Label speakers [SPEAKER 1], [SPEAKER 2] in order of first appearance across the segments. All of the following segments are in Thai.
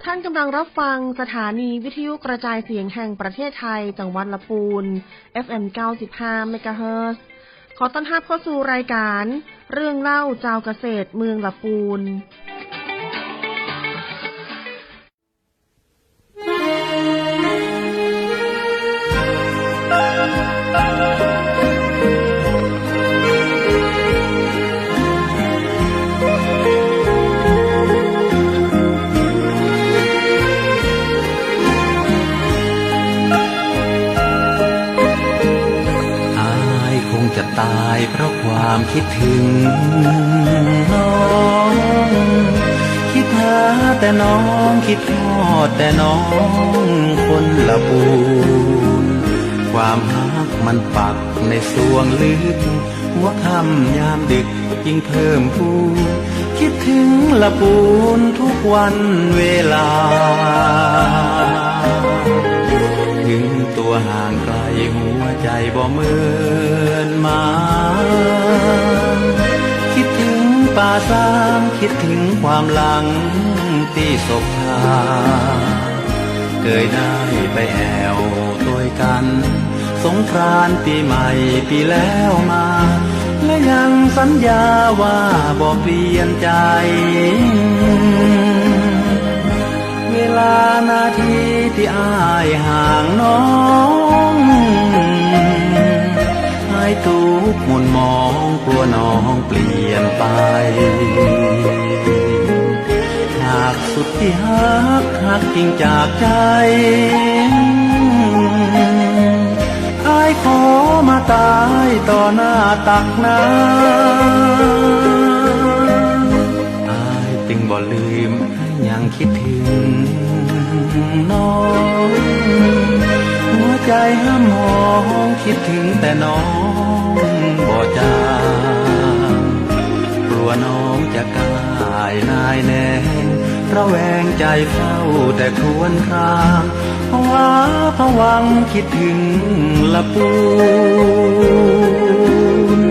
[SPEAKER 1] ท่านกำลังรับฟังสถานีวิทยุกระจายเสียงแห่งประเทศไทยจังหวัดลำพูน FM 95 เมกะเฮิรตซ์ขอต้อนรับเข้าสู่รายการเรื่องเล่าเจ้าเกษตรเมืองลำพูน
[SPEAKER 2] จะตายเพราะความคิดถึงน้องคิดหาแต่น้องคิดทอดแต่น้องคนละปูนความหักมันปักในสวงลึกหัวค่ำยามดึกยิ่งเพิ่มพูนคิดถึงละปูนทุกวันเวลาถึงตัวห่างไกลหัวใจบ่เหมือนมาคิดถึงป่าสางคิดถึงความหลังที่ศพทาเคยได้ไปแอวตัวกันสงกรานต์ปีใหม่ปีแล้วมาและยังสัญญาว่าบ่เปลี่ยนใจเวลานาทีที่อ้ายห่างน้องให้ทุกข์หม่นมองกลัวน้องเปลี่ยนไปหากสุดที่หักจริงจากใจอ้ายขอมาตายต่อหน้าตักน้ำอ้ายจึงบ่ลืมยังคิดถึงน้องหัวใจห้ามมองคิดถึงแต่น้องบ่จางกลัวน้องจะกลายนายแน่ระแวงใจเฝ้าแต่ครวญครางภาวะผวังคิดถึงละปูน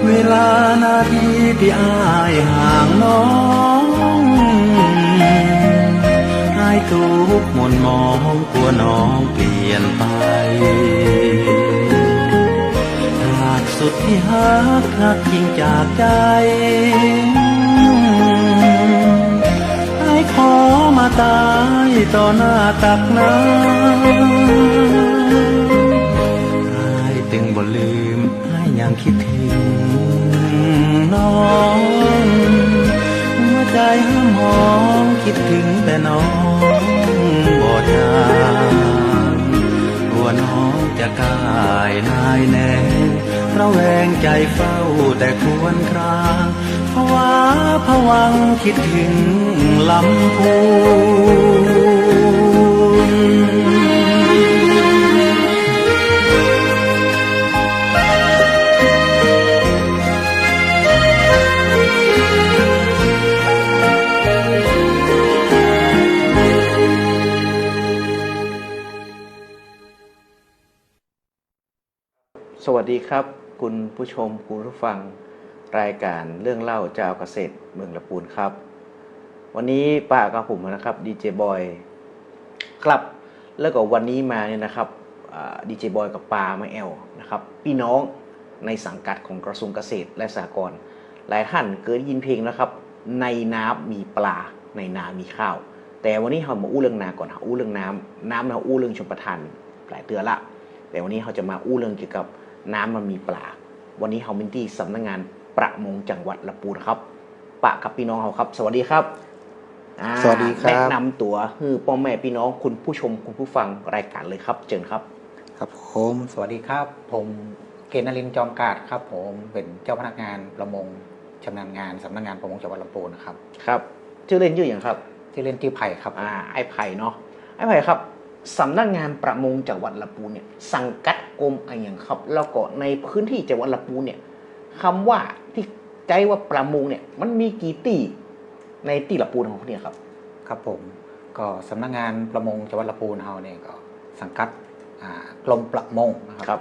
[SPEAKER 2] เวลานาทีที่อ้ายห่างน้องอ้ายทุกข์หม่นมองกลัวน้องเปลี่ยนไปหากสุดที่หักจริงจากใจอ้ายขอมาตายต่อหน้าตักน้ำอ้ายจึงบ่ลืมอ้ายยังคิดถึงน้องหัวใจห้ามมองคิดถึงแต่น้องบ่จางกลัวน้องจะกลายนายแน่ระแวงใจเฝ้าแต่ครวญครางภาวะผวังคิดถึงลำพูน
[SPEAKER 3] สวัสดีครับคุณผู้ชมคุณผู้ฟังรายการเรื่องเล่าเจ้าเกษตรเมืองลำพูนครับวันนี้ป้ากับผมนะครับดีเจบอยครับแล้วก็วันนี้มาเนี่ยนะครับดีเจบอยกับป้ามาแอลนะครับพี่น้องในสังกัดของกระทรวงเกษตรและสหกรณ์หลายท่านเคยได้ยินเพลงนะครับในน้ำมีปลาในนามีข้าวแต่วันนี้เรามาอู้เรื่องนาก่อนอู้เรื่องน้ำเราอู้เรื่องชลประทานหลายเตือนละแต่วันนี้เราจะมาอู้เรื่องเกี่ยวกับน้ำมันมีปลาวันนี้เราเป็นที่สำนักงานประมงจังหวัดลำพูนครับปะกับพี่น้องเราครับสวัสดีครับ
[SPEAKER 4] สวัสดีครับ
[SPEAKER 3] แนะนำตัวคือพ่อแม่พี่น้องคุณผู้ชมคุณผู้ฟังรายการเลยครับเชิญครับ
[SPEAKER 4] ครับผม
[SPEAKER 5] สวัสดีครับผมเกณฑ์นรินทร์จอมกาดครับผมเป็นเจ้าพนักงานประมงชำนาญงานสำนักงานประมงจังหวัดลำพูนครับ
[SPEAKER 3] ครับชื่อเล่นชื่ออย่างครับ
[SPEAKER 5] ที่เล่นชื่อไผ่ครับ
[SPEAKER 3] ไอ้ไผ่เนาะไอ้ไผ่ครับสำนักงานประมงจังหวัดลำพูนเนี่ยสังกัดกรมอะไรอย่างครับแล้วก็ในพื้นที่จังหวัดลำพูนเนี่ยคำว่าที่ ใจว่าประมงเนี่ยมันมีกี่ตีในตีละปูนของเนี่ยครับ
[SPEAKER 5] ครับผมก็สำนักงานประมงจังหวัดลำพูนเฮาเนี่ยก็สังกัดกรมประมงนะครับ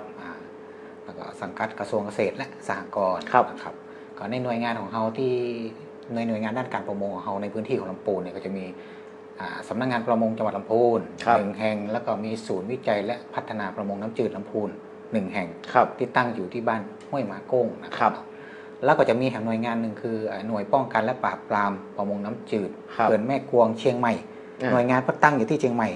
[SPEAKER 5] แล้วก็สังกัดกระทรวงเกษตรและสหกรณ์นะครับก็ในหน่วยงานของเฮาที่ในหน่วยงานด้านการประมงของเฮาในพื้นที่ของลำพูนเนี่ยก็จะมีสำนักงานประมงจังหวัดลำพูน1 แห่งแล้วก็มีศูนย์วิจัยและพัฒนาประมงน้ำจืดลำพูน1 แห่งที่ตั้งอยู่ที่บ้านห้วยหมาโก้งนะครับแล้วก็จะมีแห่งหน่วยงานหนึ่งคือหน่วยป้องกันและปราบปรามประมงน้ำจืดเขื่อนแม่กวงเชียงใหม่หน่วยงานตั้งอยู่ที่เชียงใหม่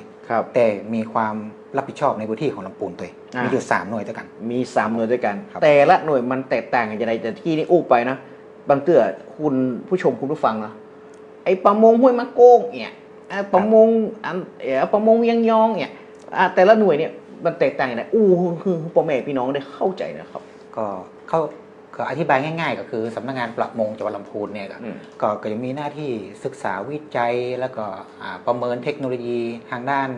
[SPEAKER 5] แต่มีความรับผิดชอบในพื้นที่ของลำพูนตัวมีอยู่3 หน่วยด้วยกัน
[SPEAKER 3] มี3 หน่วยด้วยกันแต่ละหน่วยมันแตกต่างกันอย่างไรแต่ที่นี่อู้ไปนะบางเตื้อคุณผู้ชมคุณผู้ฟังนะไอ้ประมงห้วยมะโก้งเนี่ยประมงประมงยังยองเนี่ยแต่ละหน่วยเนี่ยมันแตกต่างกันไรคือพ่อแม่พี่น้องได้เข้าใจนะครับ
[SPEAKER 5] ก็อธิบายง่ายๆก็คือสำนักงานประมงจังหวัดลำพูนเนี่ยก็จะมีหน้าที่ศึกษาวิจัยแล้วก็ประเมินเทคโนโลยีทางด้าน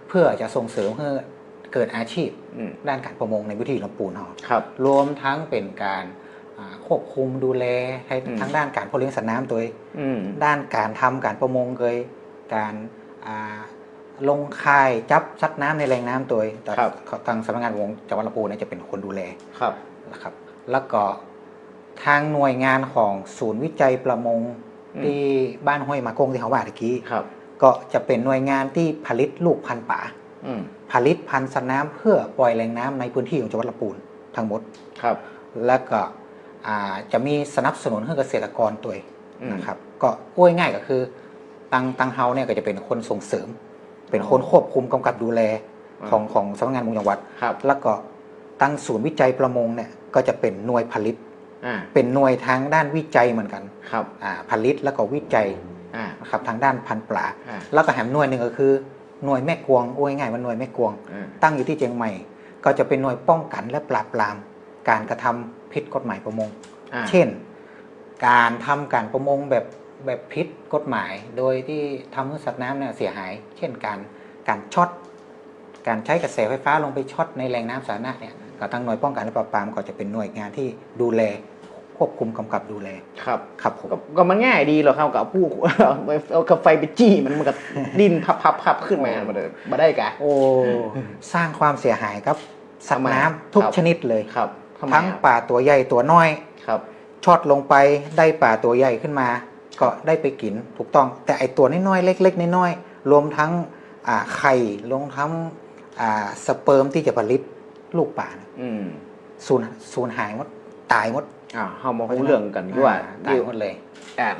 [SPEAKER 5] เพื่อจะส่งเสริมให้เกิดอาชีพด้านการประมงในพื้นที่ลำพูนรวมทั้งเป็นการควบคุมดูแลทั้งด้านการเพาะเลี้ยงสัตว์น้ำตัวด้านการทำการประมงเลยการลงค่ายจับสัตว์น้ำในแหล่งน้ำตัวแต่ทางสำนักงานประมงจังหวัดลำพูนเนี่ยจะเป็นคนดูแลนะครับแล้วก็ทางหน่วยงานของศูนย์วิจัยประมงที่บ้านห้วยหมาโก้งที่เขาว่าตะกี้ก็จะเป็นหน่วยงานที่ผลิตลูกพันธุ์ป่าผลิตพันธุ์สัตว์น้ำเพื่อปล่อยแหล่งน้ำในพื้นที่ของจังหวัดลำพูนทั้งหมดแล้วก็จะมีสนับสนุนให้เกษตรกรตัวนะครับก็พูดง่ายก็คือตังเฮาเนี่ยก็จะเป็นคนส่งเสริมเป็นคนควบคุมกำกับดูแลของสำนักงานประมงจังหวัดแล้วก็ตั้งศูนย์วิจัยประมงเนี่ยก็จะเป็นหน่วยผลิตเป็นหน่วยทางด้านวิจัยเหมือนกันผลิตแล้วก็วิจัยนะครับทางด้านพันธุ์ปลาแล้วก็แถมหน่วยหนึ่งก็คือหน่วยแม่กวงง่ายๆว่าหน่วยแม่กวงตั้งอยู่ที่เชียงใหม่ก็จะเป็นหน่วยป้องกันและปราบปรามการกระทำผิดกฎหมายประมงเช่นการทำการประมงแบบผิดกฎหมายโดยที่ทำให้สัตว์น้ำเนี่ยเสียหายเช่นการช็อตการใช้กระแสไฟฟ้าลงไปช็อตในแหล่งน้ำสาธารณะเนี่ยก็ทั้งหน่วยป้องกันและปราบปรามก็จะเป็นหน่วยงานที่ดูแลควบคุมกำกับดูแลครับผม
[SPEAKER 3] ก็มันง่ายดีหรอกครับกับผู้เอากาแฟไปจี้มันก็ดิ้นพับขึ้นมามาได้กะ
[SPEAKER 5] สร้างความเสียหายครับสัตว์น้ำทุกชนิดเลยทั้งปลาตัวใหญ่ตัวน้อยช็อตลงไปได้ปลาตัวใหญ่ขึ้นมาก็ได้ไปกินถูกต้องแต่ไอตัวน้อยๆเล็กๆน้อยๆรวมทั้งไข่รวมทั้งสเปิร์มที่จะผลิตลูกปลาสูญหายหมดตายหมด
[SPEAKER 3] เขามาอู้เรื่องกันที่ว่า
[SPEAKER 5] ตายหมดเลย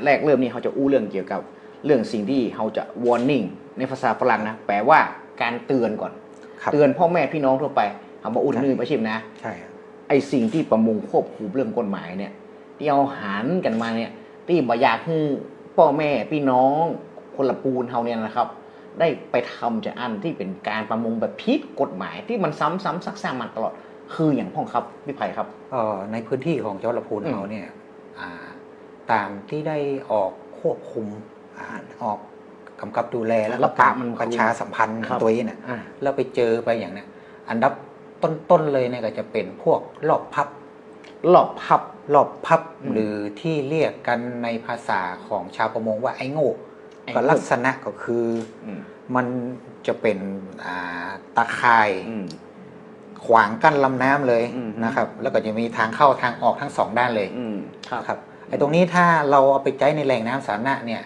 [SPEAKER 3] แรกเริ่มนี่เขาจะอู้เรื่องเกี่ยวกับเรื่องสิ่งที่เขาจะ warning ในภาษาฝรั่งนะแปลว่าการเตือนก่อนเตือนพ่อแม่พี่น้องทั่วไปเขาบอกอุ่นนื่นประชิมนะ
[SPEAKER 5] ใช่
[SPEAKER 3] ไอสิ่งที่ประมงควบคุมเรื่องกฎหมายเนี่ยที่เอาหันกันมาเนี่ยที่บ่อยากให้พ่อแม่พี่น้องคนละปูนเขาเนี่ยนะครับได้ไปทำจากอันที่เป็นการประมงแบบผิดกฎหมายที่มันซ้ำๆซักๆมาตลอดคืออย่างพ่อครับพี่ไผ่ครับ
[SPEAKER 5] ในพื้นที่ของจังหวัดลำพูนเราเนี่ยตามที่ได้ออกควบคุมออกกำกับดูแลแล้วก็ประชาสัมพันธ์ตัวนี้เนี่ยแล้วไปเจอไปอย่างเนี้ยอันดับต้นเลยเนี่ยก็จะเป็นพวกรอบพับหรือที่เรียกกันในภาษาของชาวประมงว่าไอ้โง่ก็ลักษณะก็คือมันจะเป็นตะข่ายขวางกั้นลำน้ำเลยนะครับแล้วก็จะมีทางเข้าทางออกทั้ง2ด้านเลยครับไอ้ตรงนี้ถ้าเราเอาไปใช้ในแหล่งน้ำสาธารณะเนี่ย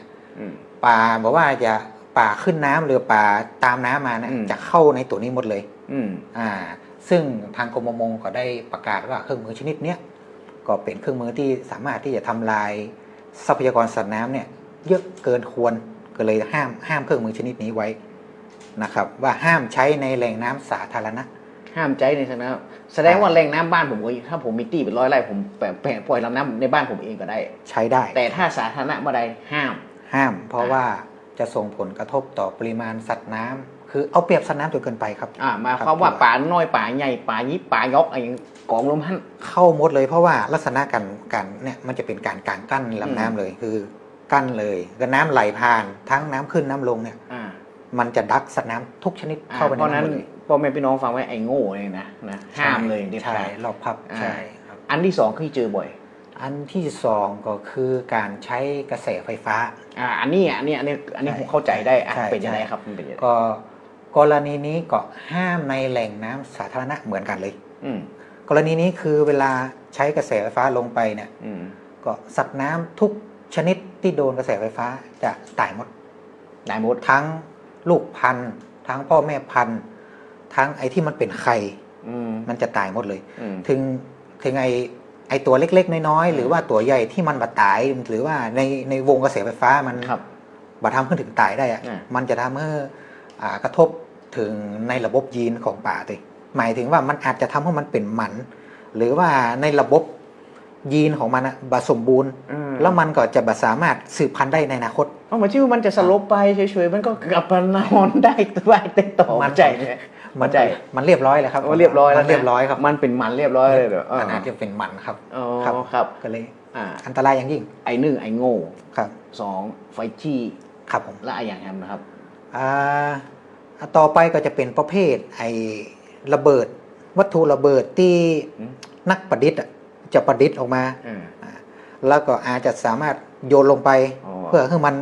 [SPEAKER 5] ปลาบอกว่าจะปลาขึ้นน้ำหรือปลาตามน้ำมานะจะเข้าในตัวนี้หมดเลยซึ่งทางกรมประมงก็ได้ประกาศว่าเครื่องมือชนิดนี้ก็เป็นเครื่องมือที่สามารถที่จะทำลายทรัพยากรสัตว์น้ำเนี่ยเยอะเกินควรก็เลยห้ามเครื่องมือชนิดนี้ไว้นะครับว่าห้ามใช้ในแหล่งน้ำสาธารณะ
[SPEAKER 3] ห้ามใช้ในสาธารณะแสดงว่าแหล่งน้ำบ้านผมก็ถ้าผมมีตี้เป็น100 ไร่ผมปล่อยลำน้ำในบ้านผมเองก็ได้
[SPEAKER 5] ใช้ได้
[SPEAKER 3] แต่ถ้าสาธารณะเมื่อใดห้าม
[SPEAKER 5] เพราะว่าจะส่งผลกระทบต่อปริมาณสัตว์น้ำคือเอาเปรียบสัตว์น้ำจนเกินไปครับ
[SPEAKER 3] มาเพราะว่าป่าน้อยป่าใหญ่ป่ายิบป่ายกอะไรอย่างกองลมท่าน
[SPEAKER 5] เข้าหมดเลยเพราะว่าลักษณะการเนี่ยมันจะเป็นการกั้นลำน้ำเลยคือกั้นเลยก็น้ำไหลผ่านทั้งน้ำขึ้นน้ำลงเนี่ยมันจะดักสัตว์น้ำทุกชนิดเข้าไปในน้ำเลย
[SPEAKER 3] พ่อแม่พี่น้องฟังไว้ไอ้โง่เลยนะห้ามเลย
[SPEAKER 5] ใช่รอบพับใช่
[SPEAKER 3] อันที่2คือเจอบ่อย
[SPEAKER 5] อันที่สองก็คือการใช้กระแสไฟฟ้า
[SPEAKER 3] อันนี้ผมเข้าใจได้
[SPEAKER 5] ใช่
[SPEAKER 3] เป็นยังไง
[SPEAKER 5] ใช่
[SPEAKER 3] ครับมันเป็นยังไง
[SPEAKER 5] ก็กรณีนี้ก็ห้ามในแหล่งน้ำสาธารณะเหมือนกันเลย กรณีนี้คือเวลาใช้กระแสไฟฟ้าลงไปเนี่ยก็สัตว์น้ำทุกชนิดที่โดนกระแสไฟฟ้าจะตายหมดทั้งลูกพันธุ์ทั้งพ่อแม่พันธุ์ทั้งไอ้ที่มันเป็นไข่มันจะตายหมดเลยถึงไอ้ตัวเล็กๆน้อยๆหรือว่าตัวใหญ่ที่มันบาดตายหรือว่าในวงกระแสไฟฟ้ามันบาดทำขึ้นถึงตายได้อะมันจะทำให้กระทบถึงในระบบยีนของป่าตัวหมายถึงว่ามันอาจจะทำให้มันเป็นหมันหรือว่าในระบบยีนของมันบาสมบูรณ์แล้วมันก็จะสามารถสืบพันธุ์ได้ในอนาคต
[SPEAKER 3] หมายถึงว่ามันจะสลบไปเฉยๆมันก็กลับมานอนได้ตัวได้ต่อมันใจเนี่ย
[SPEAKER 5] มันเรียบร้อยแล้วครับ
[SPEAKER 3] เรียบร้อยแล้ว
[SPEAKER 5] เรียบร้อยครับ
[SPEAKER 3] มันเป็นมันเรียบร้อยเลยเหรอ
[SPEAKER 5] มันอาจจะเป็นมันครับ
[SPEAKER 3] ครับ
[SPEAKER 5] ก็เลยอันตรายอย่างยิ่ง
[SPEAKER 3] ไอ้หนึ่งไอ้โง่
[SPEAKER 5] ครับ
[SPEAKER 3] สองไฟจี้
[SPEAKER 5] ครับผม
[SPEAKER 3] และอย่างแฮมนะครับ
[SPEAKER 5] ต่อไปก็จะเป็นประเภทไอ้ระเบิดวัตถุระเบิดที่นักประดิษฐ์จะประดิษฐ์ออกมาแล้วก็อาจจะสามารถโยนลงไปเพื่อให้มัน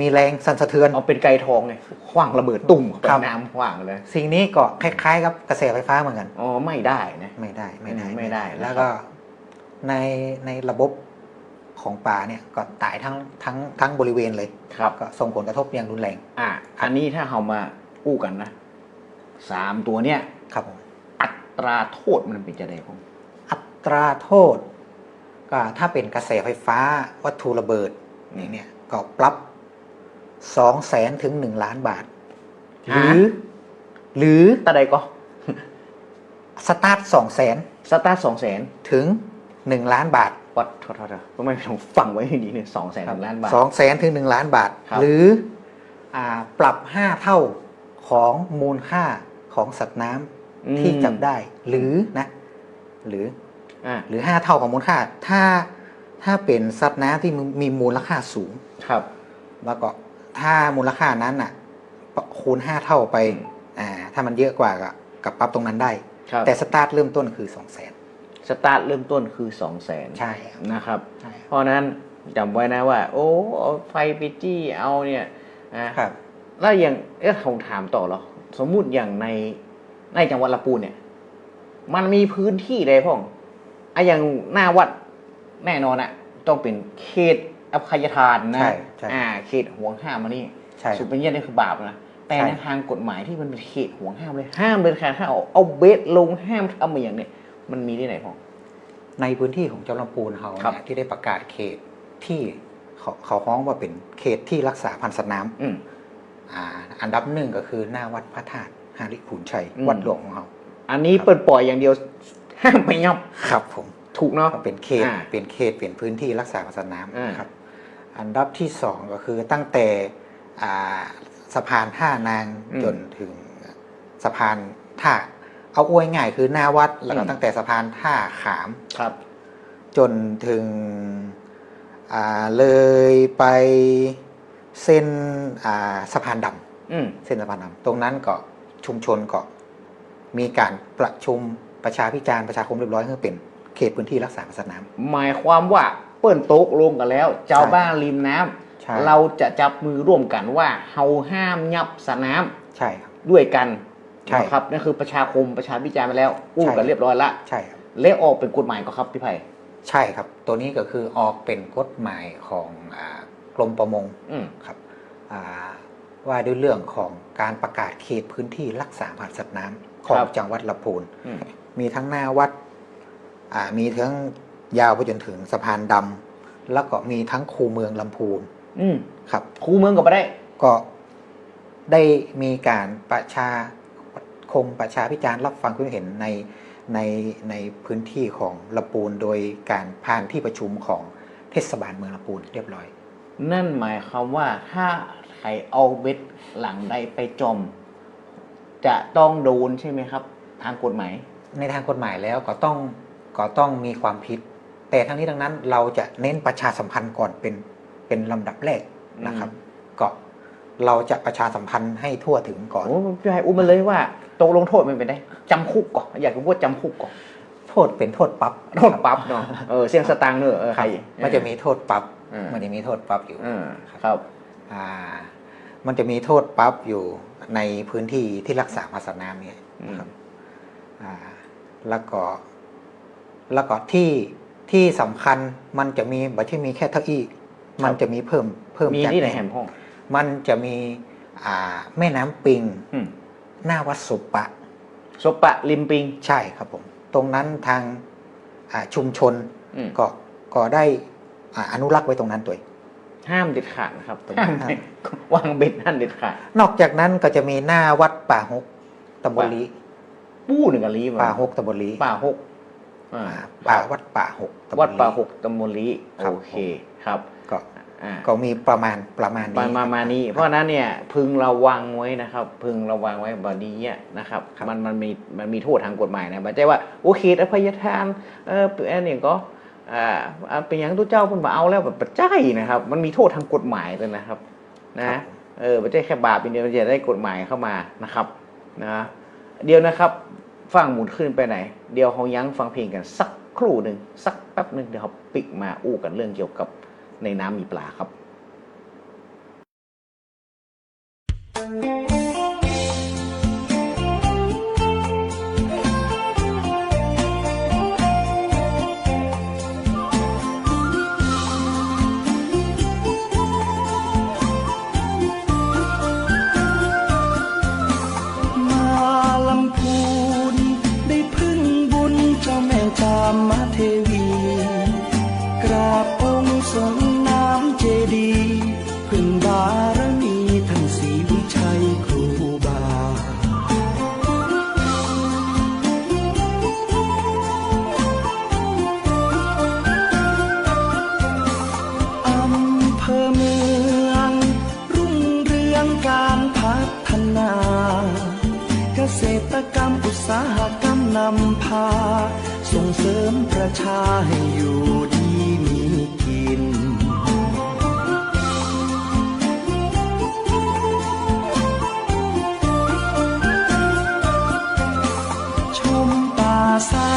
[SPEAKER 5] มีแรงสั่นสะเทือน
[SPEAKER 3] เอาเป็นไก่ทองไงขว้างระเบิดตุ่มไปน้ำขว้างเลย
[SPEAKER 5] สิ่งนี้ก็คล้ายๆกับกระแสไฟฟ้าเหมือนกัน
[SPEAKER 3] ไม่ได้นะ
[SPEAKER 5] ไม่ได้แล้วก็ในระบบของป่าเนี่ยก็ตายทั้งบริเวณเลยก็ส่งผลกระทบอย่างรุนแรง
[SPEAKER 3] อันนี้ถ้าเรามาอู้กันนะ3ตัวเนี่ย
[SPEAKER 5] ครับผม
[SPEAKER 3] อัตราโทษมันเป็นจะได้ผม
[SPEAKER 5] อัตราโทษก็ถ้าเป็นกระแสไฟฟ้าวัตถุระเบิดเนี่ยก็ปรับ200,000 ถึง 1 ล้านบาทหรือ
[SPEAKER 3] ตะใดก็
[SPEAKER 5] สตาร์ท200,000ถึง1 ล้านบาท
[SPEAKER 3] วัดทำไมต้องฟังไว้ให้ดีเนี่ย200,000 ล้านบาท
[SPEAKER 5] 200,000 ถึง 1 ล้านบาทหรือปรับ5 เท่าของมูลค่าของสัตว์น้ำที่จับได้หรือ5 เท่าของมูลค่าถ้าเป็นสัตว์น้ำที่มีมูลค่าสูง
[SPEAKER 3] ครับ
[SPEAKER 5] แล้วก็ถ้ามูลค่านั้นคูณ5 เท่าไปถ้ามันเยอะกว่ากับปรับตรงนั้นได้แต่สตาร์ทเริ่มต้นคือ200,000
[SPEAKER 3] สตาร์ทเริ่มต้นคือ200,000
[SPEAKER 5] ใช่
[SPEAKER 3] นะครับเพราะนั้นจำไว้นะว่าโอ้เอาไฟไปจี้เอาเนี่ย
[SPEAKER 5] ครับ
[SPEAKER 3] แล้วอย่างผมถามต่อหรอสมมุติอย่างในจังหวัดลำพูนเนี่ยมันมีพื้นที่ใดพ่องอย่างหน้าวัดแน่นอนต้องเป็นเขตอภัยทานนะเขตห่วงห้ามมานี่สุดเป็นยันนี่คือบาปนะแต่ในทางกฎหมายที่มันเป็นเขตห่วงห้ามเลยห้ามเลยค่ะถ้าเอาเบสลงห้ามทำมาอย่างเนี้ยมันมีที่ไหนพ่อง
[SPEAKER 5] ในพื้นที่ของจังหวัดลำพูนเขาเนี่ยที่ได้ประกาศเขตที่เขาฮ้องว่าเป็นเขตที่รักษาพันธุ์สัตว์น้ำอันดับหนึ่งก็คือหน้าวัดพระธาตุหาริขุนชัยวัดหลวงของเขา
[SPEAKER 3] อันนี้เปิดปล่อยอย่างเดียวห้ามไปยับ
[SPEAKER 5] ครับผม
[SPEAKER 3] ถูกเนาะ
[SPEAKER 5] เป็นเขตเป็นพื้นที่รักษาพันธุ์สัตว์น้ำครับอันดับที่2ก็คือตั้งแต่สะพานท่านางจนถึงสะพานท่าเอาอวยง่ายคือหน้าวัดแล้วก็ตั้งแต่สะพานท่าขาม
[SPEAKER 3] ครับ
[SPEAKER 5] จนถึงเลยไปเส้นสะพานดำเส้นสะพานดำตรงนั้นก็ชุมชนก็มีการประชุมประชาพิจารณ์ประชาคมเรียบร้อยเพื่อเป็นเขตพื้นที่รักษาพันธุ์สัตว์น้
[SPEAKER 3] ำหมายความว่าเปิ้นโต๊ะลงกันแล้วเจ้าบ้านริมน้ำเราจะจับมือร่วมกันว่าเฮาห้ามยับสัตว์น้
[SPEAKER 5] ำใช่ครับ
[SPEAKER 3] ด้วยกันครับนั่นคือประชาคมประชาพิจารณ์ไปแล้วอู้กันเรียบร้อยละ
[SPEAKER 5] ใช่ครับ
[SPEAKER 3] และออกเป็นกฎหมายก็ครับพี่ไผ่
[SPEAKER 5] ใช่ครับตัวนี้ก็คือออกเป็นกฎหมายของกรมประมงครับว่าด้วยเรื่องของการประกาศเขตพื้นที่รักษาพันธุ์สัตว์น้ำของจังหวัดลำพูนมีทั้งหน้าวัดมีทั้งยาวไปจนถึงสะพานดำแล้วก็มีทั้งคูเมืองลำพูนครับ
[SPEAKER 3] คูเมืองก็ไม่ได้
[SPEAKER 5] ก็ได้มีการประชาพิจารณ์รับฟังความเห็นในพื้นที่ของลำพูนโดยการผ่านที่ประชุมของเทศบาลเมืองลำพูนเรียบร้อย
[SPEAKER 3] นั่นหมายความว่าถ้าใครเอาเบ็ดหลังใดไปจมจะต้องโดนใช่ไหมครับทางกฎหมาย
[SPEAKER 5] ในทางกฎหมายแล้วก็ต้องมีความผิดแต่ทั้งนี้ทั้งนั้นเราจะเน้นประชาสัมพันธ์ก่อนเป็นลำดับแรกนะครับก็เราจะประชาสัมพันธ์ให้ทั่วถึงก่อน
[SPEAKER 3] พี่ไผ่อุ้มมาเลยว่าตกลงโทษมันเป็นไงจำคุกก่อนอยากรู้ว่าจำคุกก่อน
[SPEAKER 5] โทษเป็นโทษปรับ
[SPEAKER 3] โทษปรับเนาะเสี่ยงสตางค์เนอะใคร
[SPEAKER 5] มันจะมีโทษปรับ
[SPEAKER 3] อืม
[SPEAKER 5] มันจะมีโทษปรับอยู่
[SPEAKER 3] ครับ
[SPEAKER 5] มันจะมีโทษปรับอยู่ในพื้นที่ที่รักษามาสน้ำเนี่ยครับแล้วก็ที่สำคัญมันจะมีบัตรที่มีแค่เท่าอี้มันจะมีเพิ่ม
[SPEAKER 3] มี
[SPEAKER 5] จาก
[SPEAKER 3] ที่ไหนแหมห้อง
[SPEAKER 5] มันจะมีแม่น้ำปิง หน้าวัดสุปะ
[SPEAKER 3] ศพปะริมปิง
[SPEAKER 5] ใช่ครับผมตรงนั้นทางชุมชนก็ได้อนุรักษ์ไว้ตรงนั้นตัว
[SPEAKER 3] ห้ามเด็ดขาดนะครับตรงนี้วางเบ็ดนั่นเด็ดขาด
[SPEAKER 5] นอกจากนั้นก็จะมีหน้าวัดป่าฮกตำบลลี
[SPEAKER 3] ปู้หนึ่งกับลีมา
[SPEAKER 5] ป่าฮกตำบลลี
[SPEAKER 3] ป่าหก
[SPEAKER 5] วัดป่าฮกตำบลลี
[SPEAKER 3] วัดป่าหกตำบลลี
[SPEAKER 5] ครับ
[SPEAKER 3] โอเคครับ
[SPEAKER 5] ก็มีประมาณนี้
[SPEAKER 3] ประมาณนี้เพราะฉะนั้นเนี่ยพึงระวังไว้นะครับ พึงระวังไว้แบบนี้นะครับมันมีโทษทางกฎหมายนะไม่ใช่ว่าโอเคอภัยทานอันนี้ก็เป็นอย่างตัวเจ้าเพิ่นมาเอาแล้วแบบปัจจัยนะครับมันมีโทษทางกฎหมายเลยนะครับนะไม่ใช่แค่บาปเป็นเดียวมันจะได้กฎหมายเข้ามานะครับนะเดี๋ยวนะครับฟังหมุนขึ้นไปไหนเดี๋ยวเขายั้งฟังเพลงกันสักครู่หนึ่งสักแป๊บหนึ่งเดี๋ยวเขาปิกมาอู้กันเรื่องเกี่ยวกับในน้ำมีปลาครับ
[SPEAKER 2] ลำพูนได้พึ่งบุญเจ้าแม่จามเทวีกราบองค์ทรงน้ำเจดีย์พึ่งบารมีท่านศรีวิชัยครูบาอำเภอเมืองรุ่งเรืองการพัฒนาเกษตรกรรมอุตสาหกรรมนำพาส่งเสริมประชาให้อยู่ดีมีกินชมป่าสา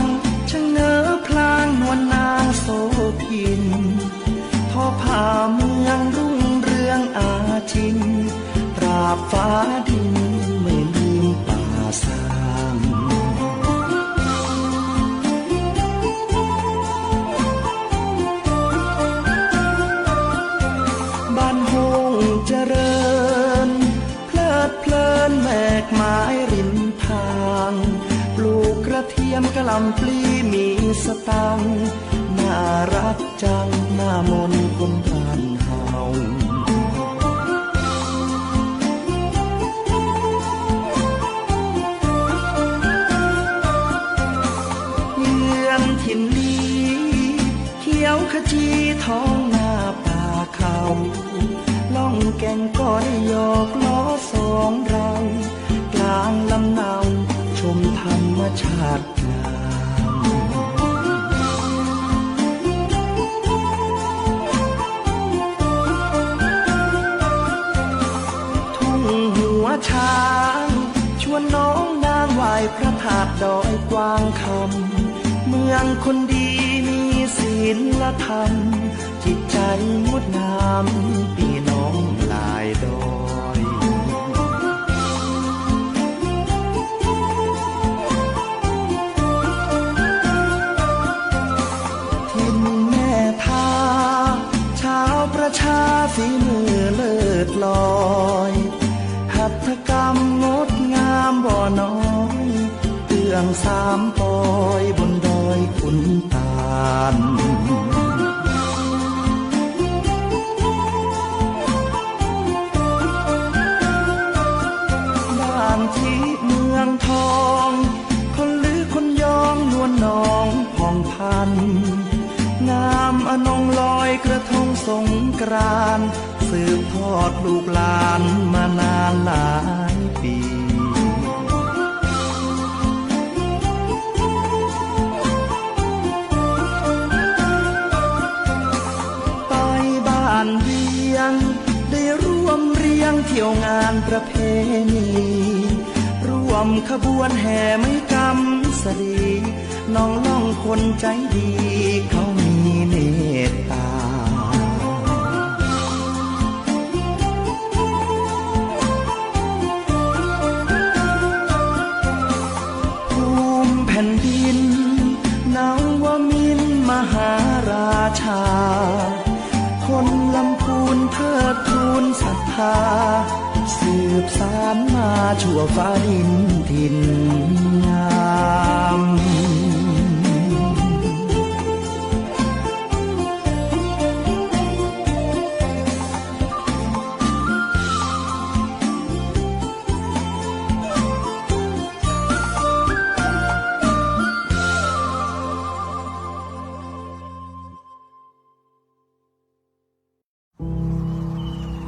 [SPEAKER 2] งชะเง้อพลางนวลนางโสพินทอผ้าเมืองรุ่งเรืองอาจินตราบฟ้าดินไม่ลืมป่าสางบ้านโฮงเจริญเพลิดเพลินแมกไม้ริมทางปลูกกระเทียมกะหล่ำปลีมีสตังค์น่ารักจังหน้ามนต์คนบ้านเฮาถิ่นนี้เขียวขจีท้องนาป่าเขาล่องแก่งก็ได้โยกล้อสองเรากลางลำเนาชมธรรมชาติงามทุ่งหัวช้างชวนน้องนางไหว้พระธาตุดอยกวางคำเมืองคนดีมีศีลธรรมจิตใจงดงามพี่น้องลายดอยทินแม่ทาชาวประชาฝีมือเลิศลอยหัตถกรรมงดงามบ่อน้อยเตื้องสามปอยบนดอยขุนตาลบ้านที่เมืองทองคนลือคนยองนวลน้องผ่องพันงามอนงลอยกระทงสงกรานต์สืบทอดลูกหลานมานานหลายปีเวียงได้ร่วมเรียงเที่ยวงานประเพณีร่วมขบวนแห่ไม้กำสรี น้องคนใจดีเขามีเมตตาภูมิแผ่นดินนวมินทร์มหาราชาคนลำพูนเทิดทูนศรัทธาสืบสานมาชั่วฟ้าดินถิ่นงาม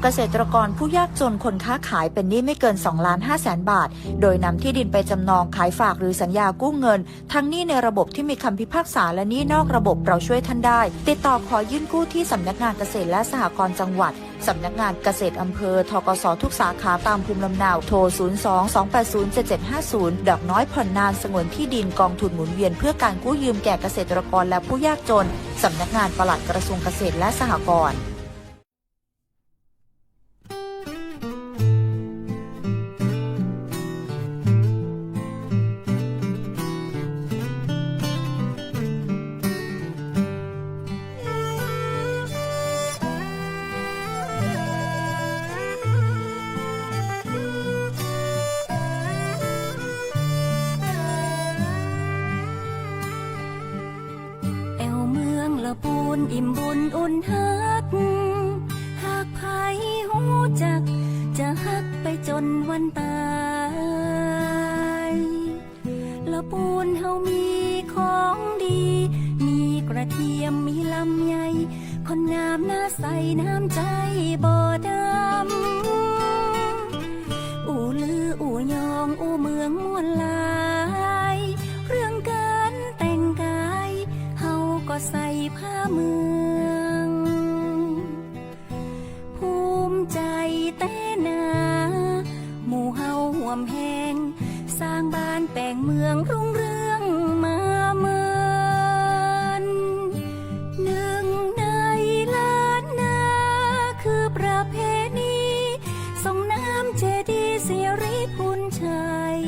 [SPEAKER 6] เกษตรกรผู้ยากจนคนค้าขายเป็นหนี้ไม่เกิน 2,500,000 บาทโดยนำที่ดินไปจำนองขายฝากหรือสัญญากู้เงินทั้งหนี้ในระบบที่มีคำพิพากษาและหนี้นอกระบบเราช่วยท่านได้ติดต่อขอยื่นกู้ที่สำนักงานเกษตรและสหกรณ์จังหวัดสำนักงานเกษตรอำเภอธกสทุกสาขาตามภูมิลำเนาโทร 02-280-7750 ดอกน้อยผ่อนนานสงวนที่ดินกองทุนหมุนเวียนเพื่อการกู้ยืมแก่เกษตรกรและผู้ยากจนสำนักงานปลัดกระทรวงเกษตรและสหกรณ์
[SPEAKER 7] อิ่มบุญอุ่นฮักหากไผหูจักจะฮักไปจนวันตายละปูนเฮามีของดีมีกระเทียมมีลำไยคนงามหน้าใสน้ำใจบ่ดำอู่ลืออู่ยองอู่เมืองม่วนลายเรื่องการแต่งกายเฮาก็ใส่ผ้าเมืองภูมิใจเต้นาหมู่เฮาห่วมแหงสร้างบ้านแปลงเมืองรุ่งเรืองมาเมินหนึ่งในล้านนาคือประเพณีส่งน้ำเจดีย์สิริพูนชัย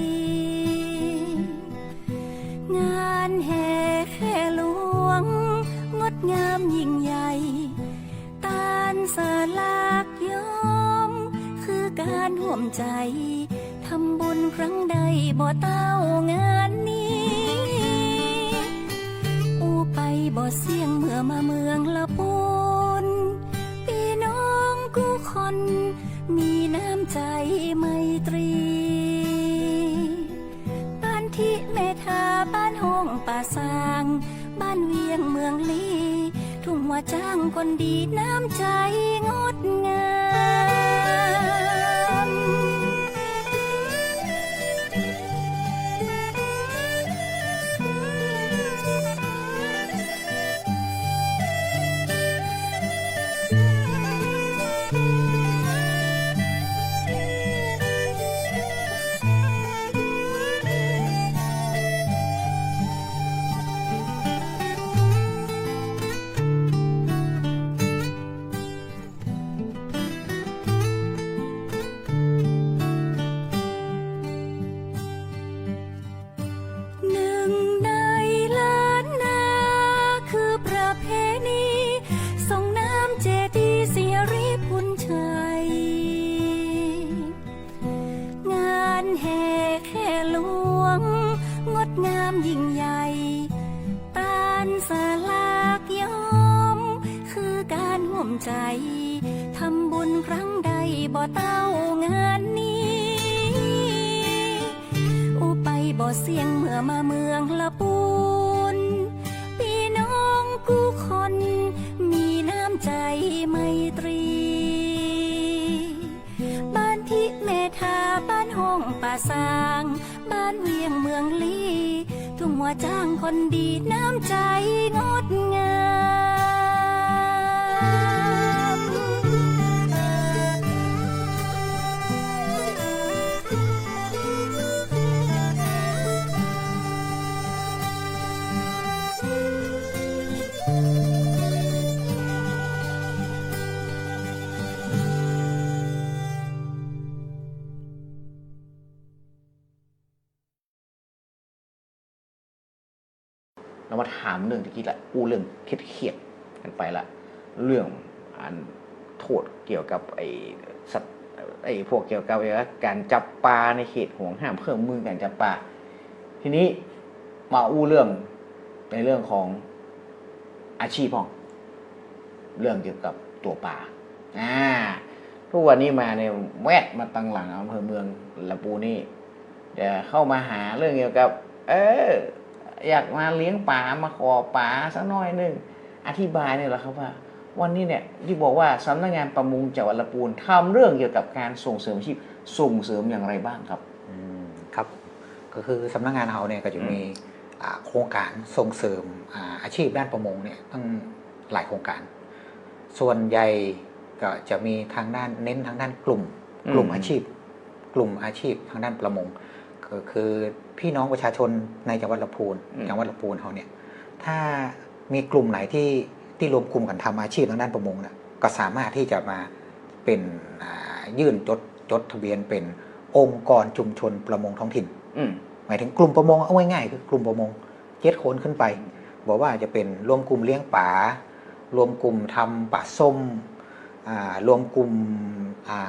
[SPEAKER 7] งานแห่แค่หลวงงดงามยิ่งใหญ่ตานสลากย้อมคือการร่วมใจทำบุญครั้งใดบ่เต้างานนี้อูไปบ่เสี่ยงเมื่อมาเมืองละปูนพี่น้องกู้คนมีน้ำใจไมตรีบ้านที่เมธาบ้านห้องป่าสางบ้านเวียงเมืองลีทุ่งหัวจ้างคนดีน้ำใจงดงามยิ่งใหญ่ตานสลากย้อมคือการร่วมใจทำบุญครั้งใดบ่เต้างานนี้อูไปบ่เสี่ยงเมื่อมาเมืองละปูนพี่น้องกู้คนมีน้ำใจไมตรีบ้านที่เมธาบ้านห้องป่าสางบ้านเวียงเมืองลีทุ่งหัวจ้างคนดีน้ำใจงดงาม
[SPEAKER 3] เรามาถามเรื่องตะกี้ละอู้เรื่องเครียดๆกันไปละเรื่องอันโทษเกี่ยวกับไอ้สัตว์ไอ้พวกเกี่ยวกับการจับปลาในเขตห่วงห้ามเครื่องมือการจับปลาทีนี้มาอู้เรื่องในเรื่องของอาชีพของเรื่องเกี่ยวกับตัวปลาทุกวันนี้มาเนี่ยแวดมาตั้งหลังอำเภอเมืองลำพูนนี่เดี๋ยวเข้ามาหาเรื่องเกี่ยวกับอยากมาเลี้ยงปลามาขอปลาสักหน่อยนึงอธิบายเนี่ยแหละครับว่าวันนี้เนี่ยที่บอกว่าสำนักงานประมงจังหวัดลำพูนทำเรื่องเกี่ยวกับการส่งเสริมอาชีพส่งเสริมอย่างไรบ้างครับ
[SPEAKER 5] ครับก็คือสำนักงานเราเนี่ยก็จะมีโครงการส่งเสริมอาชีพด้านประมงเนี่ยตั้งหลายโครงการส่วนใหญ่ก็จะมีทางด้านเน้นทางด้านกลุ่มอาชีพทางด้านประมงก็คือพี่น้องประชาชนในจังหวัดลำพูนเขาเนี่ยถ้ามีกลุ่มไหนที่รวมกลุ่มกันทำอาชีพทางด้านประมงเนี่ยก็สามารถที่จะมาเป็นยื่นจดทะเบียนเป็นองค์กรชุมชนประมงท้องถิ่นหมายถึงกลุ่มประมงเอาง่ายๆคือกลุ่มประมง7 คนขึ้นไปบอกว่าจะเป็นรวมกลุ่มเลี้ยงปลารวมกลุ่มทำปลาส้มรวมกลุ่ม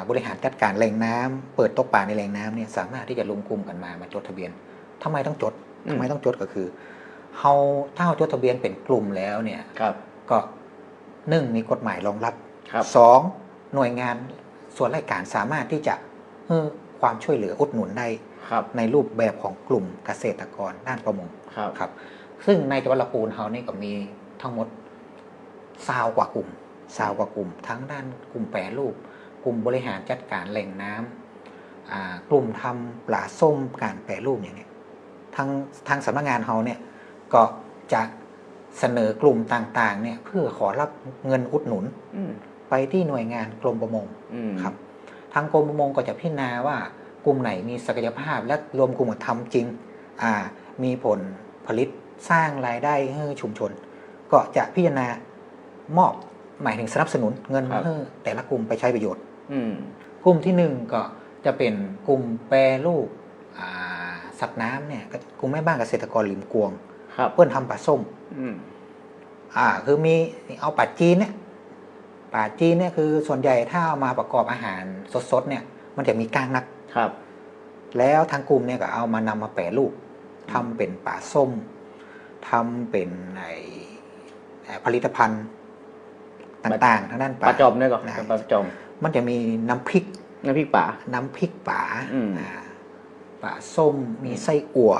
[SPEAKER 5] บริหารจัดการแหล่งน้ำเปิดตกปลาในแหล่งน้ำเนี่ยสามารถที่จะรวมกลุ่มกันมาจดทะเบียนทำไมต้องจดก็คือถ้าเราจดทะเบียนเป็นกลุ่มแล้วเนี่ยก็1มีกฎหมายรองรับ2หน่วยงานส่วนราชการสามารถที่จะความช่วยเหลืออุดหนุนได้ในรูปแบบของกลุ่มเกษตรกรด้านประมงครับซึ่งในจังหวัดลำพูนเรานี่ก็มีทั้งหมด20 กว่ากลุ่มทั้งด้านกลุ่มแปรรูปกลุ่มบริหารจัดการแหล่งน้ำกลุ่มทำปลาส้มการแปรรูปอย่างนี้ทางสำนักงานเราเนี่ยก็จะเสนอกลุ่มต่างๆเนี่ยเพื่อขอรับเงินอุดหนุนไปที่หน่วยงานกรมประมงครับทางกรมประมงก็จะพิจารณาว่ากลุ่มไหนมีศักยภาพและรวมกลุ่มทำจริงมีผลผลิตสร้างรายได้ให้ชุมชนก็จะพิจารณามอบหมายถึงสนับสนุนเงินให้แต่ละกลุ่มไปใช้ประโยชน์กลุ่มที่1ก็จะเป็นกลุ่มแปรรูปสัตว์น้ำเนี่ยกลุ่มแม่บ้านเกษตรกรริมกวงเพื่อนทำปลาส้มคือมีเอาปลาจีนเนี่ยคือส่วนใหญ่ถ้าเอามาประกอบอาหารสดๆเนี่ยมันจะมีก้างนักแล้วทางกลุ่มเนี่ยก็เอามานำมาแปรรูปทำเป็นปลาส้มทำเป็นผลิตภัณฑ์ต่างๆทางด้าน
[SPEAKER 3] ปลาจอมเนี่ยก่อนปลาจอม
[SPEAKER 5] มันจะมีน้ำพริก
[SPEAKER 3] ป่า
[SPEAKER 5] ปลาส้มมีไส้อั่ว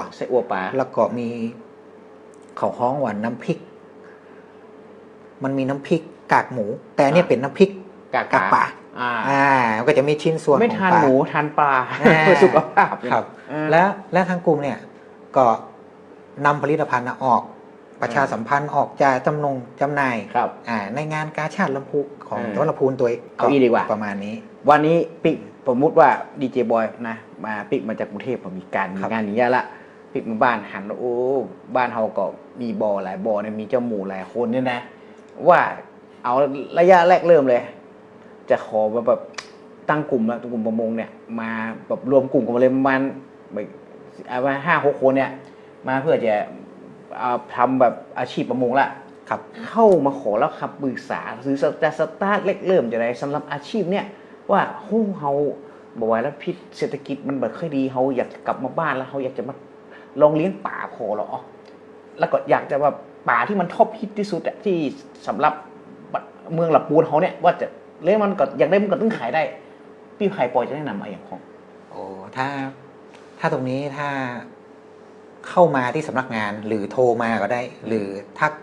[SPEAKER 3] ปลา
[SPEAKER 5] แล้วก็มีเขาฮ้องหวานน้ำพริกมันมีน้ำพริกกากหมูแต่เนี่ยเป็นน้ำพริกกากปลามันก็จะมีชิ้นส่วน
[SPEAKER 3] ไม่ทานหมูทานปลาเพื่อสุขภาพ
[SPEAKER 5] ครับและทางกลุ่มเนี่ยก็นำผลิตภัณฑ์ออกประชาสัมพันธ์ออกจะจำหน่ายในงานกาชาดลำพูของจังหวัดลำพูนตัว
[SPEAKER 3] เอาอีดีกว่า
[SPEAKER 5] ประมาณนี้
[SPEAKER 3] วันนี้ปิ๊กสมมติว่าดีเจบอยนะมาปิ๊กมาจากกรุงเทพผมมีงานนี้ละปิ๊กมาบ้านหันโอ้บ้านเฮาก็มีบ่อหลายบ่อเนี่ยมีเจ้าหมูหลายคนเนี่ยนะว่าเอาระยะแรกเริ่มเลยจะขอแบบตั้งกลุ่มแล้วกลุ่มประมงเนี่ยมาแบบรวมกลุ่มกันมาเลยประมาณ5-6 คนเนี่ยมาเพื่อจะทำแบบอาชีพประมงละเข้ามาขอแล้วครับปรึกษาหรือจะสตาร์ทเล็กเริ่มจะได้สำหรับอาชีพเนี่ยว่าเฮาบอกว่าแล้วพิษเศรษฐกิจมันแบบค่อยดีเฮาอยากกลับมาบ้านแล้วเฮาอยากจะมาลองเลี้ยงป่าขอหรอแล้วก็อยากจะแบบป่าที่มันท็อปฮิตที่สุดที่สำหรับเมืองลำพูนเฮาเนี่ยว่าจะเลี้ยงมันก็อยากได้มันก็ต้องขายได้พี่ไข่ปอยจะแนะนำอะไรอย่างของ
[SPEAKER 5] ถ้าตรงนี้ถ้าเข้ามาที่สำนักงานหรือโทรมาก็ได้หรือทัก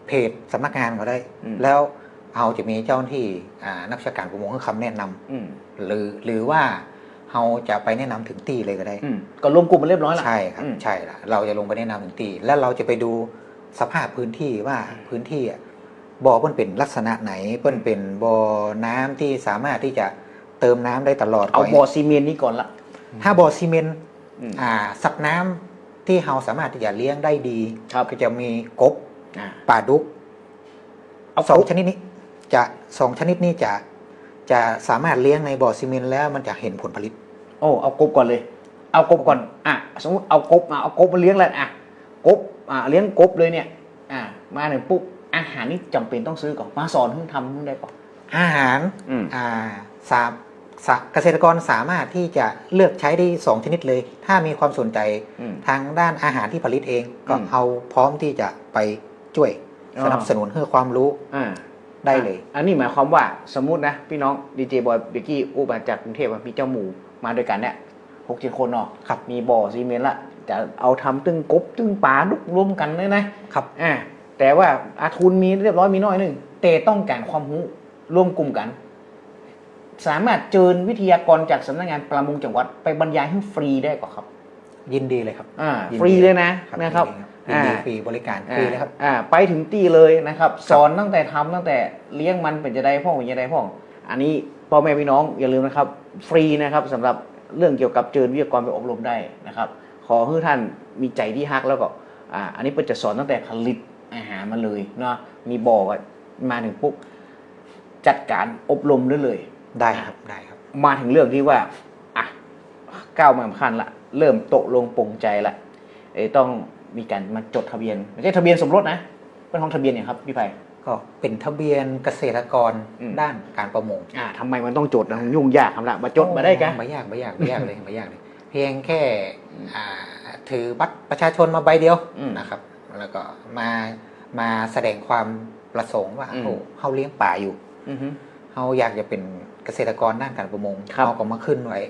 [SPEAKER 5] เพจสำนักงานก็ได้แล้วเราจะมีเจ้าหน้าที่นักวิชาการประมงให้คำแนะนำหรือว่าเราจะไปแนะนำถึงที่เลยก็ได้
[SPEAKER 3] ก็รวมกลุ่มมาเรียบร้อยแล้ว
[SPEAKER 5] ใช่ครับใช่ละเราจะลงไปแนะนำถึงที่แล้วเราจะไปดูสภาพพื้นที่ว่าพื้นที่บ่อเพิ่นเป็นลักษณะไหนเพิ่นเป็นบ่อน้ำที่สามารถที่จะเติมน้ำได้ตลอด
[SPEAKER 3] เอาบ่อซีเมนต์นี้ก่อนละ
[SPEAKER 5] ถ้าบ่อซีเมนต์สัตว์น้ำที่เราสามารถที่จะเลี้ยงได้ดีก็จะมีกบปลาดุก2 ชนิดนี้2 ชนิดนี้จะสามารถเลี้ยงในบ่อซีเมนต์แล้วมันจะเห็นผลผลิต
[SPEAKER 3] เอากบก่อนเลยเอากบก่อนสมมติเอากบมาเลี้ยงแล้วก กบเลี้ยงกบเลยเนี่ยมาถึงปุ๊บอาหารนี่จำเป็นต้องซื้อก่อนมาสอนเพิ่งทำเพิ่งได้ก่อน
[SPEAKER 5] อาหารเกษตรกรสามารถที่จะเลือกใช้ได้2ชนิดเลย ถ้ามีความสนใจทางด้านอาหารที่ผลิตเองก็เอาพร้อมที่จะไปช่วยสนับสนุนให้ความรู้ได้เลย
[SPEAKER 3] อันนี้หมายความว่าสมมุตินะพี่น้องดีเจบอยเบกกี้อู้มาจากกรุงเทพมีเจ้าหมูมาด้วยกันเนี่ย6-7 คนเนาะครับมีบ่อซีเมนต์ละจะเอาทำตึงกบตึงปลาดุกรวมกันเลยนะครับแต่ว่าทุนมีเรียบร้อยมีน้อยนึงแต่ต้องการความรู้ร่วมกลุ่มกัน สามารถเชิญวิทยากรจากสำนักงานประมงจังหวัดไปบรรยายให้ฟรีได้ก่อนครับ
[SPEAKER 5] ยินดีเลยครับ
[SPEAKER 3] ฟรีเลยนะครับ
[SPEAKER 5] ยินดีฟรีบริการฟรีเลยครับ
[SPEAKER 3] ไปถึงตีเลยนะครับสอนตั้งแต่ทำตั้งแต่เลี้ยงมันเป็นจะได้พ่อเป็นจะได้พ่ออันนี้พ่อแม่พี่น้องอย่าลืมนะครับฟรีนะครับสำหรับเรื่องเกี่ยวกับเชิญวิทยากรไปอบรมได้นะครับขอให้ท่านมีใจที่ฮักแล้วก็อันนี้เปิดจะสอนตั้งแต่ผลิตอาหารมาเลยเนาะมีบ่อมาถึงปุ๊บจัดการอบรมได้เลย
[SPEAKER 5] ได้ครับได้ครับ
[SPEAKER 3] มาถึงเรื่องที่ว่าก้าวมาสำคัญละเริ่มตกลงปลงใจละต้องมีการมาจดทะเบียนไม่ใช่ทะเบียนสมรสนะเป็นของทะเบียนเนี่ยครับพี่ไพ
[SPEAKER 5] ก็เป็นทะเบียนเกษตรกรด้านการประมง
[SPEAKER 3] ทำไมมันต้องจดนะยุ่งยากคำละมาจดมาได้กัน
[SPEAKER 5] ไม่ยากเลยไม่ยากเลยเพียงแค่ถือบัตรประชาชนมาใบเดียวนะครับแล้วก็มาแสดงความประสงค์ว่าเขาเลี้ยงป่าอยู่เขาอยากจะเป็นเกษตรกรด้านการประมงเขาก็มาขึ้นไว้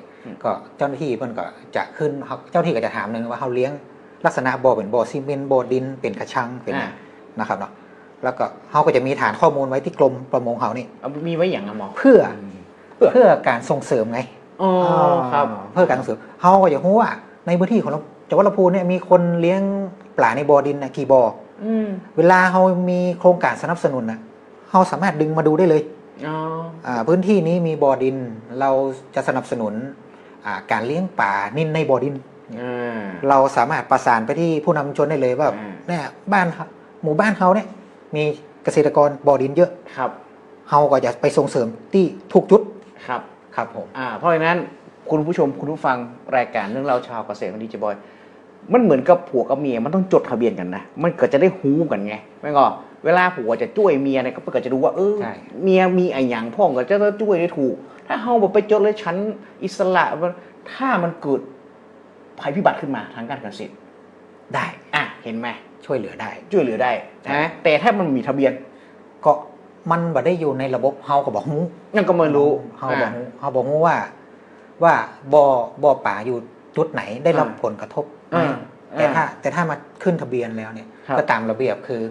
[SPEAKER 5] ก็เจ้าหน้าที่เพิ่นก็จะขึ้นเจ้าหน้าที่ก็จะถามนึงว่าเขาเลี้ยงลักษณะบ่อเป็นบ่อซีเมนต์บ่อดินเป็นกระชังเป็นนะครับเนาะแล้วก็เขาก็จะมีฐานข้อมูลไว้ที่กรมประมงเขานี่
[SPEAKER 3] มีไว้อย่างหมอ
[SPEAKER 5] เพื่อการส่งเสริมไง
[SPEAKER 3] ครับ
[SPEAKER 5] เพื่อการส่งเสริมเขาก็จะรู้ว่าในพื้นที่ของจังหวัดลำพูนเนี่ยมีคนเลี้ยงปลาในบ่อดินนะกี่บ่อเวลาเขามีโครงการสนับสนุนนะเขาสามารถดึงมาดูได้เลยพื้นที่นี้มีบ่อดินเราจะสนับสนุนการเลี้ยงปลานิลในบ่อดินเราสามารถประสานไปที่ผู้นำชุมชนได้เลยว่าเนี่ยหมู่บ้านเขาเนี่ยมีเกษตรกรบ่อดินเยอะ
[SPEAKER 3] ครับ
[SPEAKER 5] เขาก็จะไปส่งเสริมที่ทุกจุด
[SPEAKER 3] ครับผมเพราะฉะนั้นคุณผู้ชมคุณผู้ฟังรายการเรื่องเราชาวเกษตรของดีเจบอยมันเหมือนกับผัวกับเมียมันต้องจดทะเบียนกันนะมันก็จะได้หูกันไงไม่ก็เวลาผัวจะช่วยเมียเนี่ยก็จะดูว่าเมียมีไอ้หยังพ่อก็จะช่วยได้ถูกถ้าเฮาบอกไปจดเลยชั้นอิสระถ้ามันเกิดภัยพิบัติขึ้นมาทางการเกษตร
[SPEAKER 5] ได้
[SPEAKER 3] เห็นไหม
[SPEAKER 5] ช่วยเหลือได้
[SPEAKER 3] นะแต่ถ้ามันมีทะเบียน
[SPEAKER 5] ก็มันบ่ได้อยู่ในระบบเฮาก็บอกฮู้
[SPEAKER 3] นั่นก็ไม่รู้
[SPEAKER 5] เฮาบอกฮู้ว่าบ่อป่าอยู่จุดไหนได้รับผลกระทบแต่ถ้ามาขึ้นทะเบียนแล้วเนี่ยก็ตามระเบียบคือ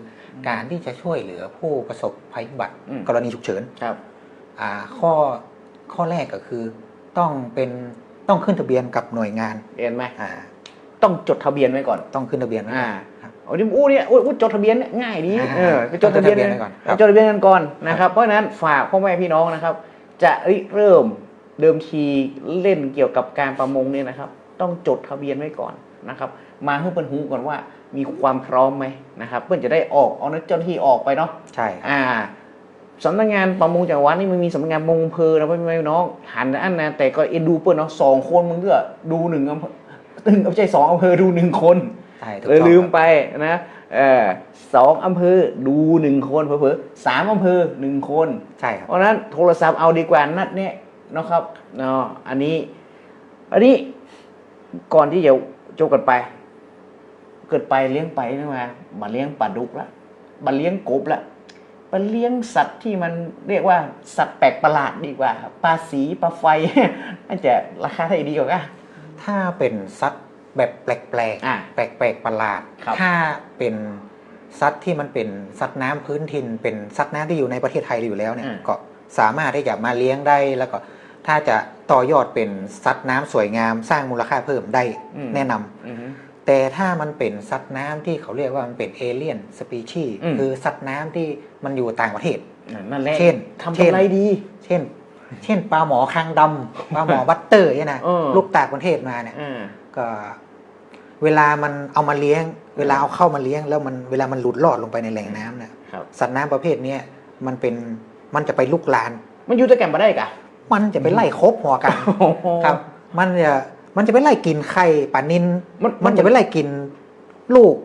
[SPEAKER 5] การที่จะช่วยเหลือผู้ประสบภัยพิบัติกรณีฉุกเฉินข้อแรกก็คือต้องขึ้นทะเบียนกับหน่วยงาน
[SPEAKER 3] เห็นไหมต้องจดทะเบียนไว้ก่อน
[SPEAKER 5] ต้องขึ้นทะเบียน
[SPEAKER 3] เนี่ยจดทะเบียนง่ายดีไปจดทะเบียนกันก่อนจดทะเบียนกันก่อนนะครับเพราะฉะนั้นฝากพ่อแม่พี่น้องนะครับจะเริ่มเดิมทีเล่นเกี่ยวกับการประมงเนี่ยนะครับต้องจดทะเบียนไว้ก่อนนะครับมาให้เปิ้นหูก่อนว่ามีความพร้อมไหมนะครับเพื่อจะได้เอาเจ้าหน้าที่ออกไปเนาะ
[SPEAKER 5] ใช่
[SPEAKER 3] สำนักงานประมงจังหวัดนี่มันมีสำนักงานประมงอำเภอนะพี่น้องหันอันนะแต่ก็เอ็นดูเปิ้นเนาะ2 คนมึงก็ดู1อำเภอไม่ใช่2 อำเภอดู1 คนเลยลืมไปนะ2 อำเภอดู1 คนเผลอๆ3 อำเภอ1 คน
[SPEAKER 5] ใช่ครับ
[SPEAKER 3] เพราะนั้นโทรศัพท์เอาดีกว่านัดเนี่ยนะครับเนาะอันนี้ก่อนที่จะจบกันไปเกิดไปเลี้ยงไปนะมาเลี้ยงปลาดุกละมาเลี้ยงกบละมาเลี้ยงสัตว์ที่มันเรียกว่าสัตว์แปลกประหลาดดีกว่าปลาสีปลาไฟน่าจะราคาเท่าไหร่ดีกว่า
[SPEAKER 5] ถ้าเป็นสัตว์แบบแปลกแปลกประหลาดถ้าเป็นสัตว์ที่มันเป็นสัตว์น้ำพื้นถิ่นเป็นสัตว์น้ำที่อยู่ในประเทศไทยอยู่แล้วเนี่ยก็สามารถที่จะมาเลี้ยงได้แล้วก็ถ้าจะต่อยอดเป็นสัตว์น้ำสวยงามสร้างมูลค่าเพิ่มได้แนะนำแต่ถ้ามันเป็นสัตว์น้ำที่เขาเรียกว่ามันเป็นเอเลี่ยนสปีชีส์คือสัตว์น้ำที่มันอยู่ต่างประเทศ
[SPEAKER 3] นั่นแหละ
[SPEAKER 5] เช่น
[SPEAKER 3] ทำอะไรดี
[SPEAKER 5] เช่นปลาหมอคางดำปลาหมอบัตเตอร์เนี่ยนะลูกต่างประเทศมาเนี่ยก็เวลามันเอามาเลี้ยงเวลาเอาเข้ามาเลี้ยงแล้วเวลามันหลุดรอดลงไปในแหล่งน้ำเนี่ยสัตว์น้ำประเภทนี้มันจะไปลุกลาน
[SPEAKER 3] มันอยู่ด้วยกันมาได้กะ
[SPEAKER 5] มันจะไปไล่คบหัวกันครับมันจะไปไล่กินไข่ปลานิลมันจะไปไล่กินลูก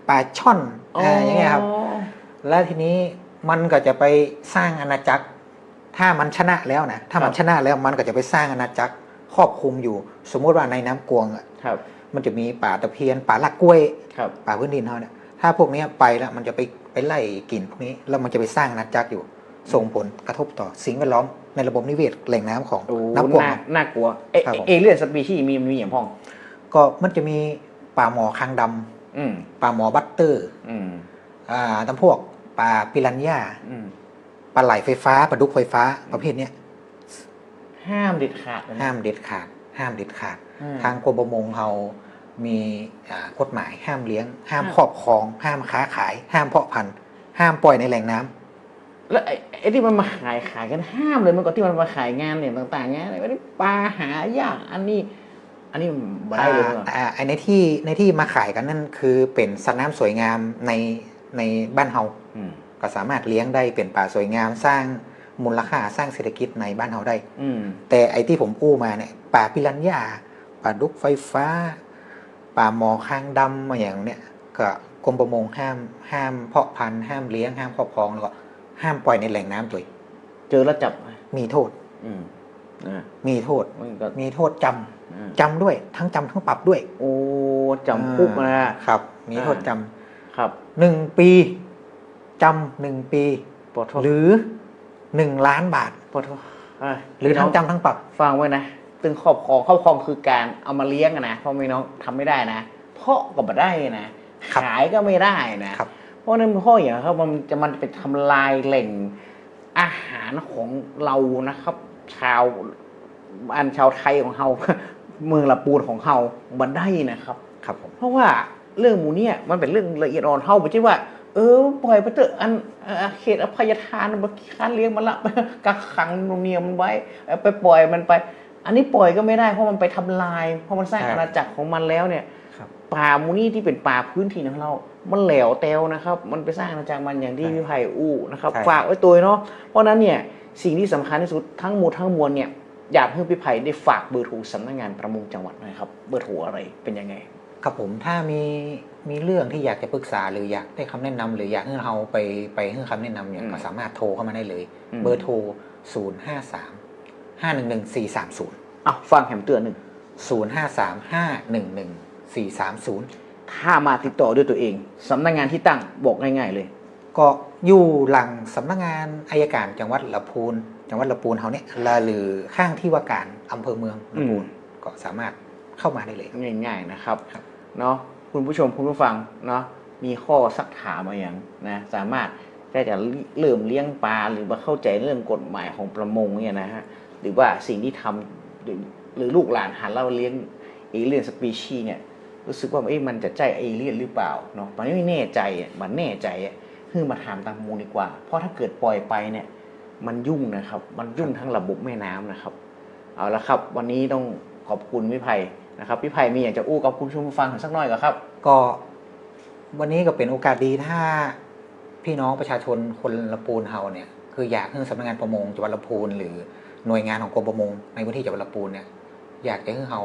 [SPEAKER 5] ปลาช่อนอย่างเงี้ยครับแล้วทีนี้มันก็จะไปสร้างอาณาจักรถ้ามันชนะแล้วนะถ้ามันชนะแล้วมันก็จะไปสร้างอาณาจักรครอบคลุมอยู่สมมติว่าในน้ำกวงมันจะมีป่าตะเพียนป่าลักกล้วยป่าพื้นดินเขาเนี่ยถ้าพวกนี้ไปแล้วมันจะไปไล่กินพวกนี้แล้วมันจะไปสร้างอาณาจักรอยู่ส่งผลกระทบต่อสิ่งแวดล้อมในระบบนิเวศแหล่งน้ำของน้ำกวง
[SPEAKER 3] น่ากลัวเอเลี่ยนสปีชีส์มีอย่างพ้อง
[SPEAKER 5] ก็มันจะมีปลาหมอคางดำปลาหมอบัตเตอร์ตำพวกปลาปิรันย่าปลาไหลไฟฟ้าปลาดุกไฟฟ้าประเภทนี้
[SPEAKER 3] ห้ามเด็ดขาด
[SPEAKER 5] ห้ามเด็ดขาดทางกรมประมงเขามีกฎหมายห้ามเลี้ยงห้ามครอบครองห้ามค้าขายห้ามเพาะพันธุ์ห้ามปล่อยในแหล่งน้
[SPEAKER 3] ำแล้วไอ้ที่มันมาขายกันห้ามเลยมันก็ที่มันมาขายงานเนี่ยต่างๆเงี้ยไอ้ปลาหายากอันนี้ไม่ได้เลย
[SPEAKER 5] ในที่มาขายกันนั่นคือเป็นสัตว์น้ำสวยงามในบ้านเฮาก็สามารถเลี้ยงได้เป็นป่าสวยงามสร้างมูลค่าสร้างเศรษฐกิจในบ้านเฮาได้แต่ไอ้ที่ผมอู้มาเนี่ยป่าปิรันย่าป่าดุกไฟฟ้าป่าหมอคางดำมาอย่างเนี้ยก็กรมประมงห้ามเพาะพันธุ์ห้ามเลี้ยงห้ามครอบครองแล้วก็ห้ามปล่อยในแหล่งน้ำตัว
[SPEAKER 3] เจอแล้วจับ
[SPEAKER 5] มีโทษมีโทษจำด้วยทั้งจำทั้งปรับด้วย
[SPEAKER 3] โอ้จำคุก
[SPEAKER 5] นะครับมีโทษจำครับ1 ปีจำ1 ปีหรือ1 ล้านบาทหรือทั้งจำทั้งปรับ
[SPEAKER 3] ฟังไว้นะตึงครอบครองคือการเอามาเลี้ยงนะเพราะไม่น้องทำไม่ได้นะเพาะก็ไม่ได้นะขายก็ไม่ได้นะเพราะนั้นพ่ออย่างเขามันไปทำลายแหล่งอาหารของเรานะครับชาวไทยของเราเมืองละปูนของเราบันได้นะครับเพราะว่าเรื่องหมูเนี่ยมันเป็นเรื่องละเอียดอ่อนเท่าไปใช่ว่าปล่อยไปเถอะเขตอภัยทานมันค้านเลี้ยงมันละกักขังเนียมันไว้ไปปล่อยมันไปอันนี้ปล่อยก็ไม่ได้เพราะมันไปทำลายเพราะมันสร้างอาณาจักรของมันแล้วเนี่ยป่าหมูนี่ที่เป็นป่าพื้นที่ของเรามันแหลวแตวนะครับมันไปสร้างอาณาจักรมันอย่างที่พี่ไผ่อู้นะครับฝากไว้ตัวเนาะเพราะนั้นเนี่ยสิ่งที่สำคัญที่สุดทั้งหมดทั้งมวลเนี่ยอยากให้พี่ไผ่ได้ฝากเบอร์โทรสำนักงานประมงจังหวัดหน่อยครับเบอร์โทรอะไรเป็นยังไง
[SPEAKER 5] ครับผมถ้ามีเรื่องที่อยากจะปรึกษาหรืออยากได้คำแนะนำหรืออยากให้เราไปให้คำแนะนำเนี่ยก็สามารถโทรเข้ามาได้เลยเบอร์โทร053-511-430
[SPEAKER 3] ฟังแหมเตือน
[SPEAKER 5] 053-511-430
[SPEAKER 3] ถ้ามาติดต่อด้วยตัวเองสำนักงานที่ตั้งบอกง่ายๆเลย
[SPEAKER 5] ก็อยู่หลังสำนักงานอัยการจังหวัดลำพูนเขาเนี่ยหรือข้างที่ว่าการอำเภอเมืองลำพูนก็สามารถเข้ามาได้เลย
[SPEAKER 3] ง่ายๆนะครับเนาะคุณผู้ชมคุณผู้ฟังเนาะมีข้อสักถามมาอย่างนะสามารถจะเริ่มเลี้ยงปลาหรือว่าเข้าใจเรื่องกฎหมายของประมงเนี่ยนะฮะหรือว่าสิ่งที่ทำหรือลูกหลานหันเราเลี้ยงเอเลี่ยนสปีชีส์เนี่ยรู้สึกว่ามันจะใจเอเลี่ยนหรือเปล่าเนาะมันไม่แน่ใจมันแน่ใจคือมาถามตามมูลดีกว่าเพราะถ้าเกิดปล่อยไปเนี่ยมันยุ่งนะครับมันยุ่งทั้งระบบแม่น้ำนะครับเอาละครับวันนี้ต้องขอบคุณพี่ไผ่นะครับพี่ไผ่มีอยากจะอู้กับคุณผู้ฟังสักหน่อยก็ครับ
[SPEAKER 5] ก็วันนี้ก็เป็นโอกาสดีถ้าพี่น้องประชาชนคนลำพูนเฮาเนี่ยคืออยากให้สำนักงานประมงจังหวัดลำพูนหรือหน่วยงานของกรมประมงในพื้นที่จังหวัดลำพูนเนี่ยอยากจะให้เฮา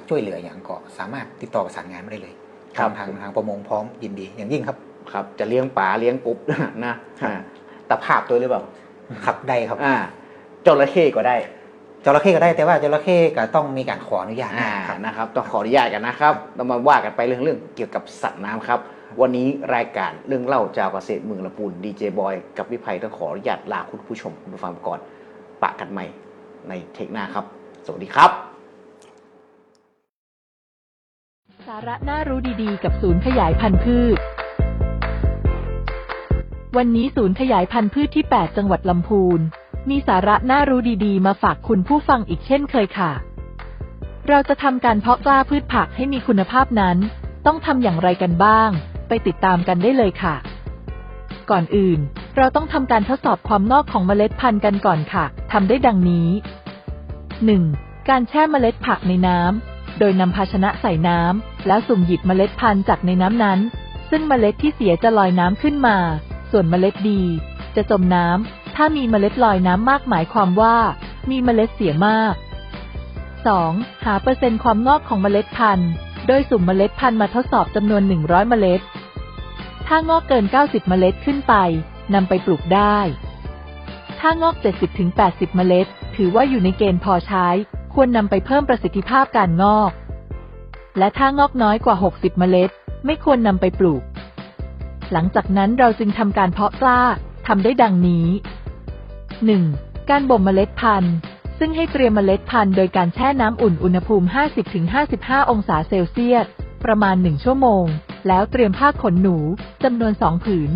[SPEAKER 5] ช่วยเหลืออย่างก็สามารถติดต่อประสานงานมาได้เลยทางประมงพร้อมยินดีอย่างยิ่งครับ
[SPEAKER 3] ครับจะเลี้ยงปลาเลี้ยงกบนะตะภาพตัวหรือเปล่า
[SPEAKER 5] ครับได้ครับ
[SPEAKER 3] จระเข้ก็ได้
[SPEAKER 5] แต่ว่าจระเข้ก็ต้องมีการขออนุญาต
[SPEAKER 3] นะครับต้องขออนุญาตกันนะครับเรามาว่ากันไปเรื่องเกี่ยวกับสัตว์น้ำครับวันนี้รายการเรื่องเล่าชาวเกษตรเมืองลำพูนดีเจบอยกับพี่ไผ่ต้องขออนุญาตลาคุณผู้ชมคุณผู้ฟังก่อนปะกันใหม่ในเทคหน้าครับสวัสดีครับ
[SPEAKER 8] สาระน่ารู้ดีๆกับศูนย์ขยายพันธุ์พืชวันนี้ศูนย์ขยายพันธุ์พืชที่ 8 จังหวัดลำพูนมีสาระน่ารู้ดีๆมาฝากคุณผู้ฟังอีกเช่นเคยค่ะเราจะทำการเพาะกล้าพืชผักให้มีคุณภาพนั้นต้องทำอย่างไรกันบ้างไปติดตามกันได้เลยค่ะก่อนอื่นเราต้องทำการทดสอบความนอกของเมล็ดพันธุ์กันก่อนค่ะทำได้ดังนี้ 1. การแช่เมล็ดผักในน้ำโดยนำภาชนะใส่น้ำแล้วสุ่มหยิบเมล็ดพันธุ์จากในน้ำนั้นซึ่งเมล็ดที่เสียจะลอยน้ำขึ้นมาส่วนเมล็ดดีจะจมน้ำถ้ามีเมล็ดลอยน้ำมากหมายความว่ามีเมล็ดเสียมาก 2. หาเปอร์เซ็นต์ความงอกของเมล็ดพันธุ์ โดยสุ่มเมล็ดพันธุ์มาทดสอบจำนวน100เมล็ดถ้างอกเกิน90เมล็ดขึ้นไปนำไปปลูกได้ถ้างอก70-80เมล็ดถือว่าอยู่ในเกณฑ์พอใช้ควรนำไปเพิ่มประสิทธิภาพการงอกและถ้างอกน้อยกว่า60เมล็ดไม่ควรนำไปปลูกหลังจากนั้นเราจึงทำการเพาะกล้าทำได้ดังนี้ 1. การบ่มเมล็ดพันธุ์ซึ่งให้เตรียมเมล็ดพันธุ์โดยการแช่น้ำอุ่นอุณหภูมิ 50-55 องศาเซลเซียสประมาณ1ชั่วโมงแล้วเตรียมผ้าขนหนูจำนวน2ผืน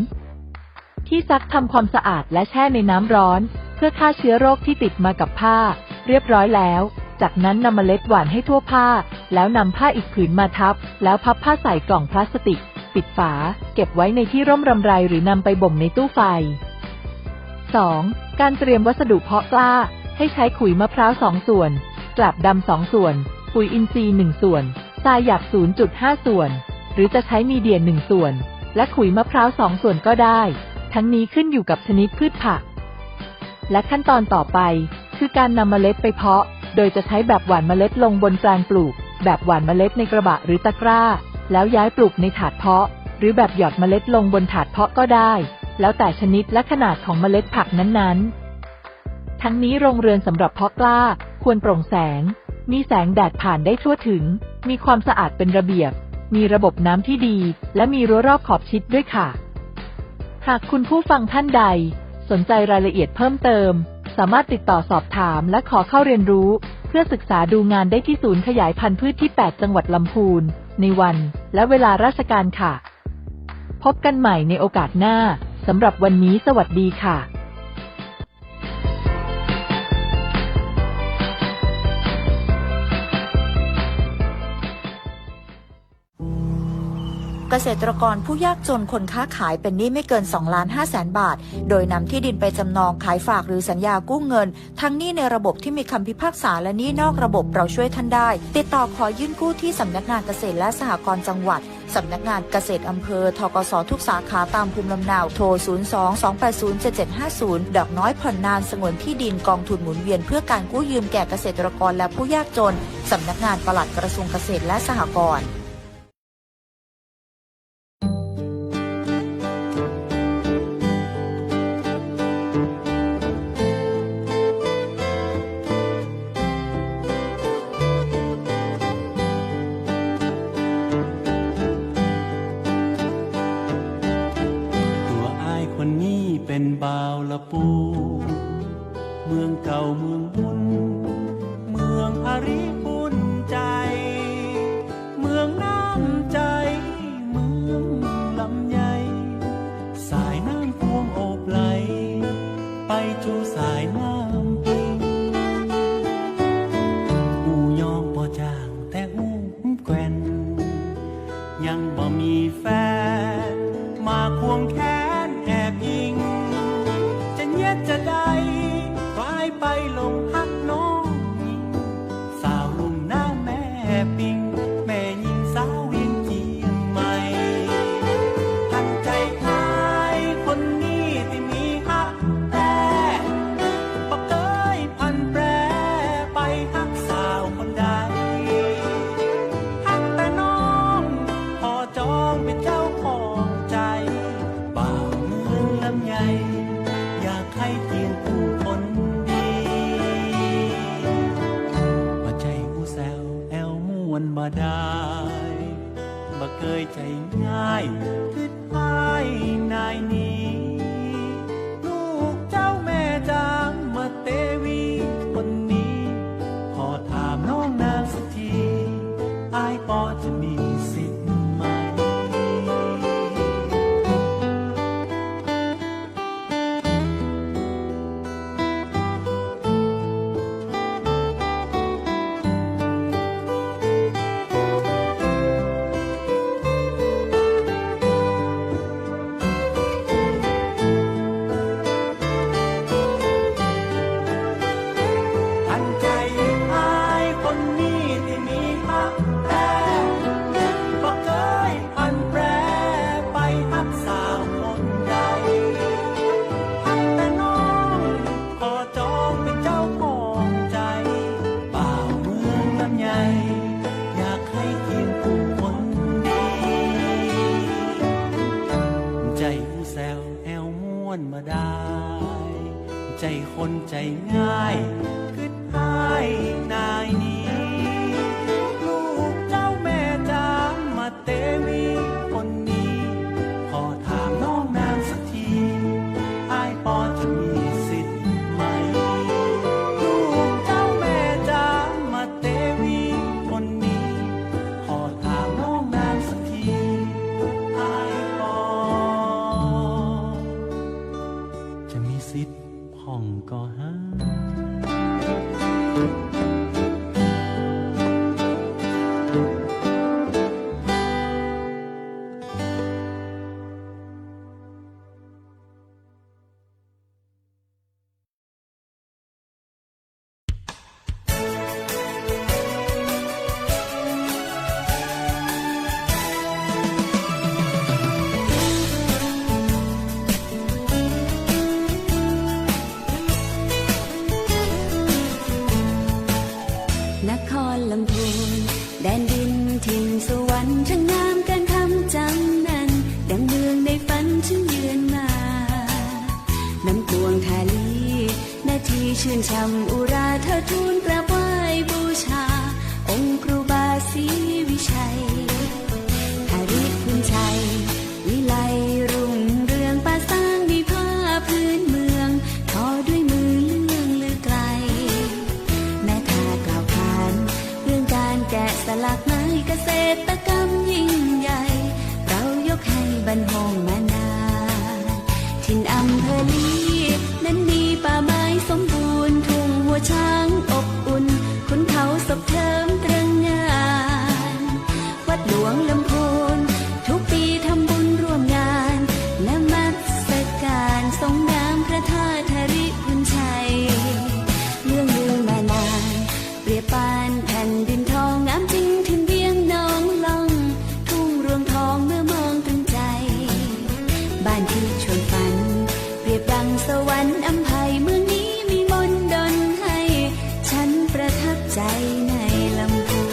[SPEAKER 8] ที่ซักทำความสะอาดและแช่ในน้ำร้อนเพื่อฆ่าเชื้อโรคที่ติดมากับผ้าเรียบร้อยแล้วจากนั้นนำเมล็ดหว่านให้ทั่วผ้าแล้วนำผ้าอีกผืนมาทับแล้วพับผ้าใส่กล่องพลาสติกปิดฝาเก็บไว้ในที่ร่มรำไรหรือนำไปบ่มในตู้ไฟ 2. การเตรียมวัสดุเพาะกล้าให้ใช้ขุยมะพร้าว2ส่วนกลับดำ2ส่วนปุ๋ยอินทรีย์1ส่วนทรายหยาบ 0.5 ส่วนหรือจะใช้มีเดีย1ส่วนและขุยมะพร้าว2ส่วนก็ได้ทั้งนี้ขึ้นอยู่กับชนิดพืชผักและขั้นตอนต่อไปคือการนำเมล็ดไปเพาะโดยจะใช้แบบหว่านเมล็ดลงบนแปลงปลูกแบบหว่านเมล็ดในกระบะหรือตะกร้าแล้วย้ายปลูกในถาดเพาะหรือแบบหยอดเมล็ดลงบนถาดเพาะก็ได้แล้วแต่ชนิดและขนาดของเมล็ดผักนั้นๆทั้งนี้โรงเรือนสำหรับเพาะกล้าควรโปร่งแสงมีแสงแดดผ่านได้ทั่วถึงมีความสะอาดเป็นระเบียบมีระบบน้ำที่ดีและมีรั้วรอบขอบชิดด้วยค่ะหากคุณผู้ฟังท่านใดสนใจรายละเอียดเพิ่มเติมสามารถติดต่อสอบถามและขอเข้าเรียนรู้เพื่อศึกษาดูงานได้ที่ศูนย์ขยายพันธุ์พืชที่8จังหวัดลำพูนในวันและเวลาราชการค่ะพบกันใหม่ในโอกาสหน้าสำหรับวันนี้สวัสดีค่ะ
[SPEAKER 6] เกษตรกรผู้ยากจนคนค้าขายเป็นหนี้ไม่เกิน 2,500,000 บาทโดยนำที่ดินไปจำนองขายฝากหรือสัญญากู้เงินทั้งหนี้ในระบบที่มีคำพิพากษาและหนี้นอกระบบเราช่วยท่านได้ติดต่อขอยื่นกู้ที่สำนักงานเกษตรและสหกรณ์จังหวัดสำนักงานเกษตรอำเภอธกสทุกสาขาตามภูมิลำเนาโทร 02-280-7750 ดอกน้อยผ่อนนานสงวนที่ดินกองทุนหมุนเวียนเพื่อการกู้ยืมแก่เกษตรกรและผู้ยากจนสำนักงานปลัดกระทรวงเกษตรและสหกรณ์
[SPEAKER 2] เป็นบ่าวละปูเมืองเก่าเมืองบุญเมืองอาริบุญใจเมืองน้ำใจเมืองลำไยสายน้ำพวงโอบไหลไปจูสายน้ำพิงหูยองบ่จางแต่หูแกว่นยังบ่มีแฟนมาควงแขนแอบยิงจะได้คลายไปลงหักน้องยิงสาวลุ่มน้ำแม่ปิงแม่ยิงสาวเวียงเจียงใหม่หักใจคลายคนนี้ที่มีหักแต่บ่เคยพันแปรไปหักสาวคนใดหักแต่น้องพอจองเป็นเจ้าของใจบ่าวเมืองลำไยให้เพียงผู้คนดีมาใจผู้แซวแอวม่วนมาได้บ่เคยใจง่ายคิดให้นายนี้ลูกเจ้าแม่จางมาเตวีคนนี้ขอถามน้องนางสักทีอ้ายปอจะมีสิทธิ์ไหม คนใจง่ายคิดให้นายนี้ลูกเจ้าแม่จามมาเตวีคนนี้พอถามน้องนางสักทีอ้ายพอจะมีสิทธิ์ไหมลูกเจ้าแม่จามมาเตวีคนนี้พอถามน้องนางสักทีอ้ายพอจะมีสิทธิ์พ่องก็หา
[SPEAKER 7] นครลำพูนแดนดินถิ่นสวรรค์ช่างงามการคำจำนั้นดังเมืองในฝันฉันเยือนมาน้ำกวงทาลีนาทีชื่นช่ำอุราเธอทูลกราบไหว้บูชาองค์ครูบาศรีวิชัยหาริพุนชัยวิไลรุ่งเรืองป่าสร้างดีผ้าพื้นเมืองทอด้วยมือเลื่องลือไกลแม้ทากล่าวขานเรื่องการแกะสลักไม้เกษตรกรรมยิ่งใหญ่เรายกให้บรรหงมานานถิ่นอำเภอลีนั้นมีป่าไม้สมบูรณ์ทุ่งหัวช้างอบอุ่นขุนเขาสบเทิมตรึงงานวัดหลวงลำพูนทุกปีทำบุญร่วมงานนมัสการทรงน้ำพระธาตุธริพุนชัยเรื่องลือมานานเปรียบปานแผ่นดินทองงามจริงถึงเวียงน้องล่องทุ่งรวงทองเมื่อมองถึงใจบ้านที่ชวนฝันเปรียบดังสวรรค์อำไพเมืองนี้มีมนต์ดลให้ฉันประทับใจในลำพูน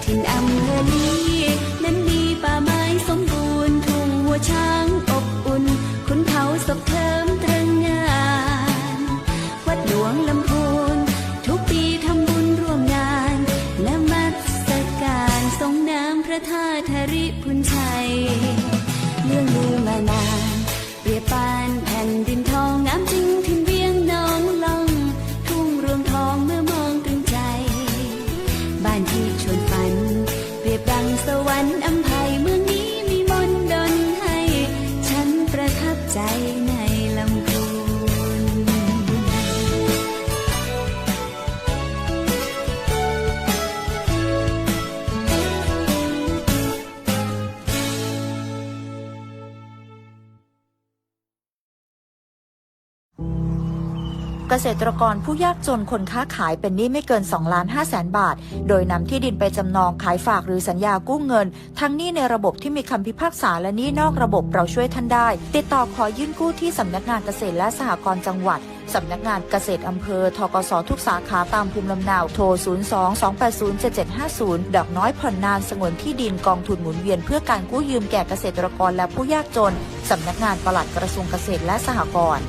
[SPEAKER 7] ถิ่นอำเภอลีนั้นมีป่าไม้สมบูรณ์ทุ่งหัวช้างอบอุ่นขุนเขาสบเทิมตรึงงานวัดหลวงลำพูนทุกปีทำบุญร่วมงานนมัสการทรงน้ำพระธาตุธริพุนชัยเรื่องลือมานานเปรียบปานแผ่นดินทองงามจริงถึงเวียงน้องล่องทุ่งรวงทองเมื่อมองถึงใจบ้านที่ชวนฝันเปรียบดังสวรรค์อำไพเมืองนี้มีมนต์ดลให้ฉันประทับใจในลำพูน
[SPEAKER 6] เกษตรกรผู้ยากจนคนค้าขายเป็นหนี้ไม่เกิน 2,500,000 บาท โดยนำที่ดินไปจำนองขายฝากหรือสัญญากู้เงิน ทั้งหนี้ในระบบที่มีคำพิพากษาและหนี้นอกระบบเราช่วยท่านได้ ติดต่อขอยื่นกู้ที่สำนักงานเกษตรและสหกรณ์จังหวัด สำนักงานเกษตรอำเภอ ธกส.ทุกสาขาตามภูมิลำเนา โทร 02-280-7750 ดอกน้อยผ่อนนานสงวนที่ดินกองทุนหมุนเวียนเพื่อการกู้ยืมแก่เกษตรกรและผู้ยากจน สำนักงานปลัดกระทรวงเกษตรและสหกรณ์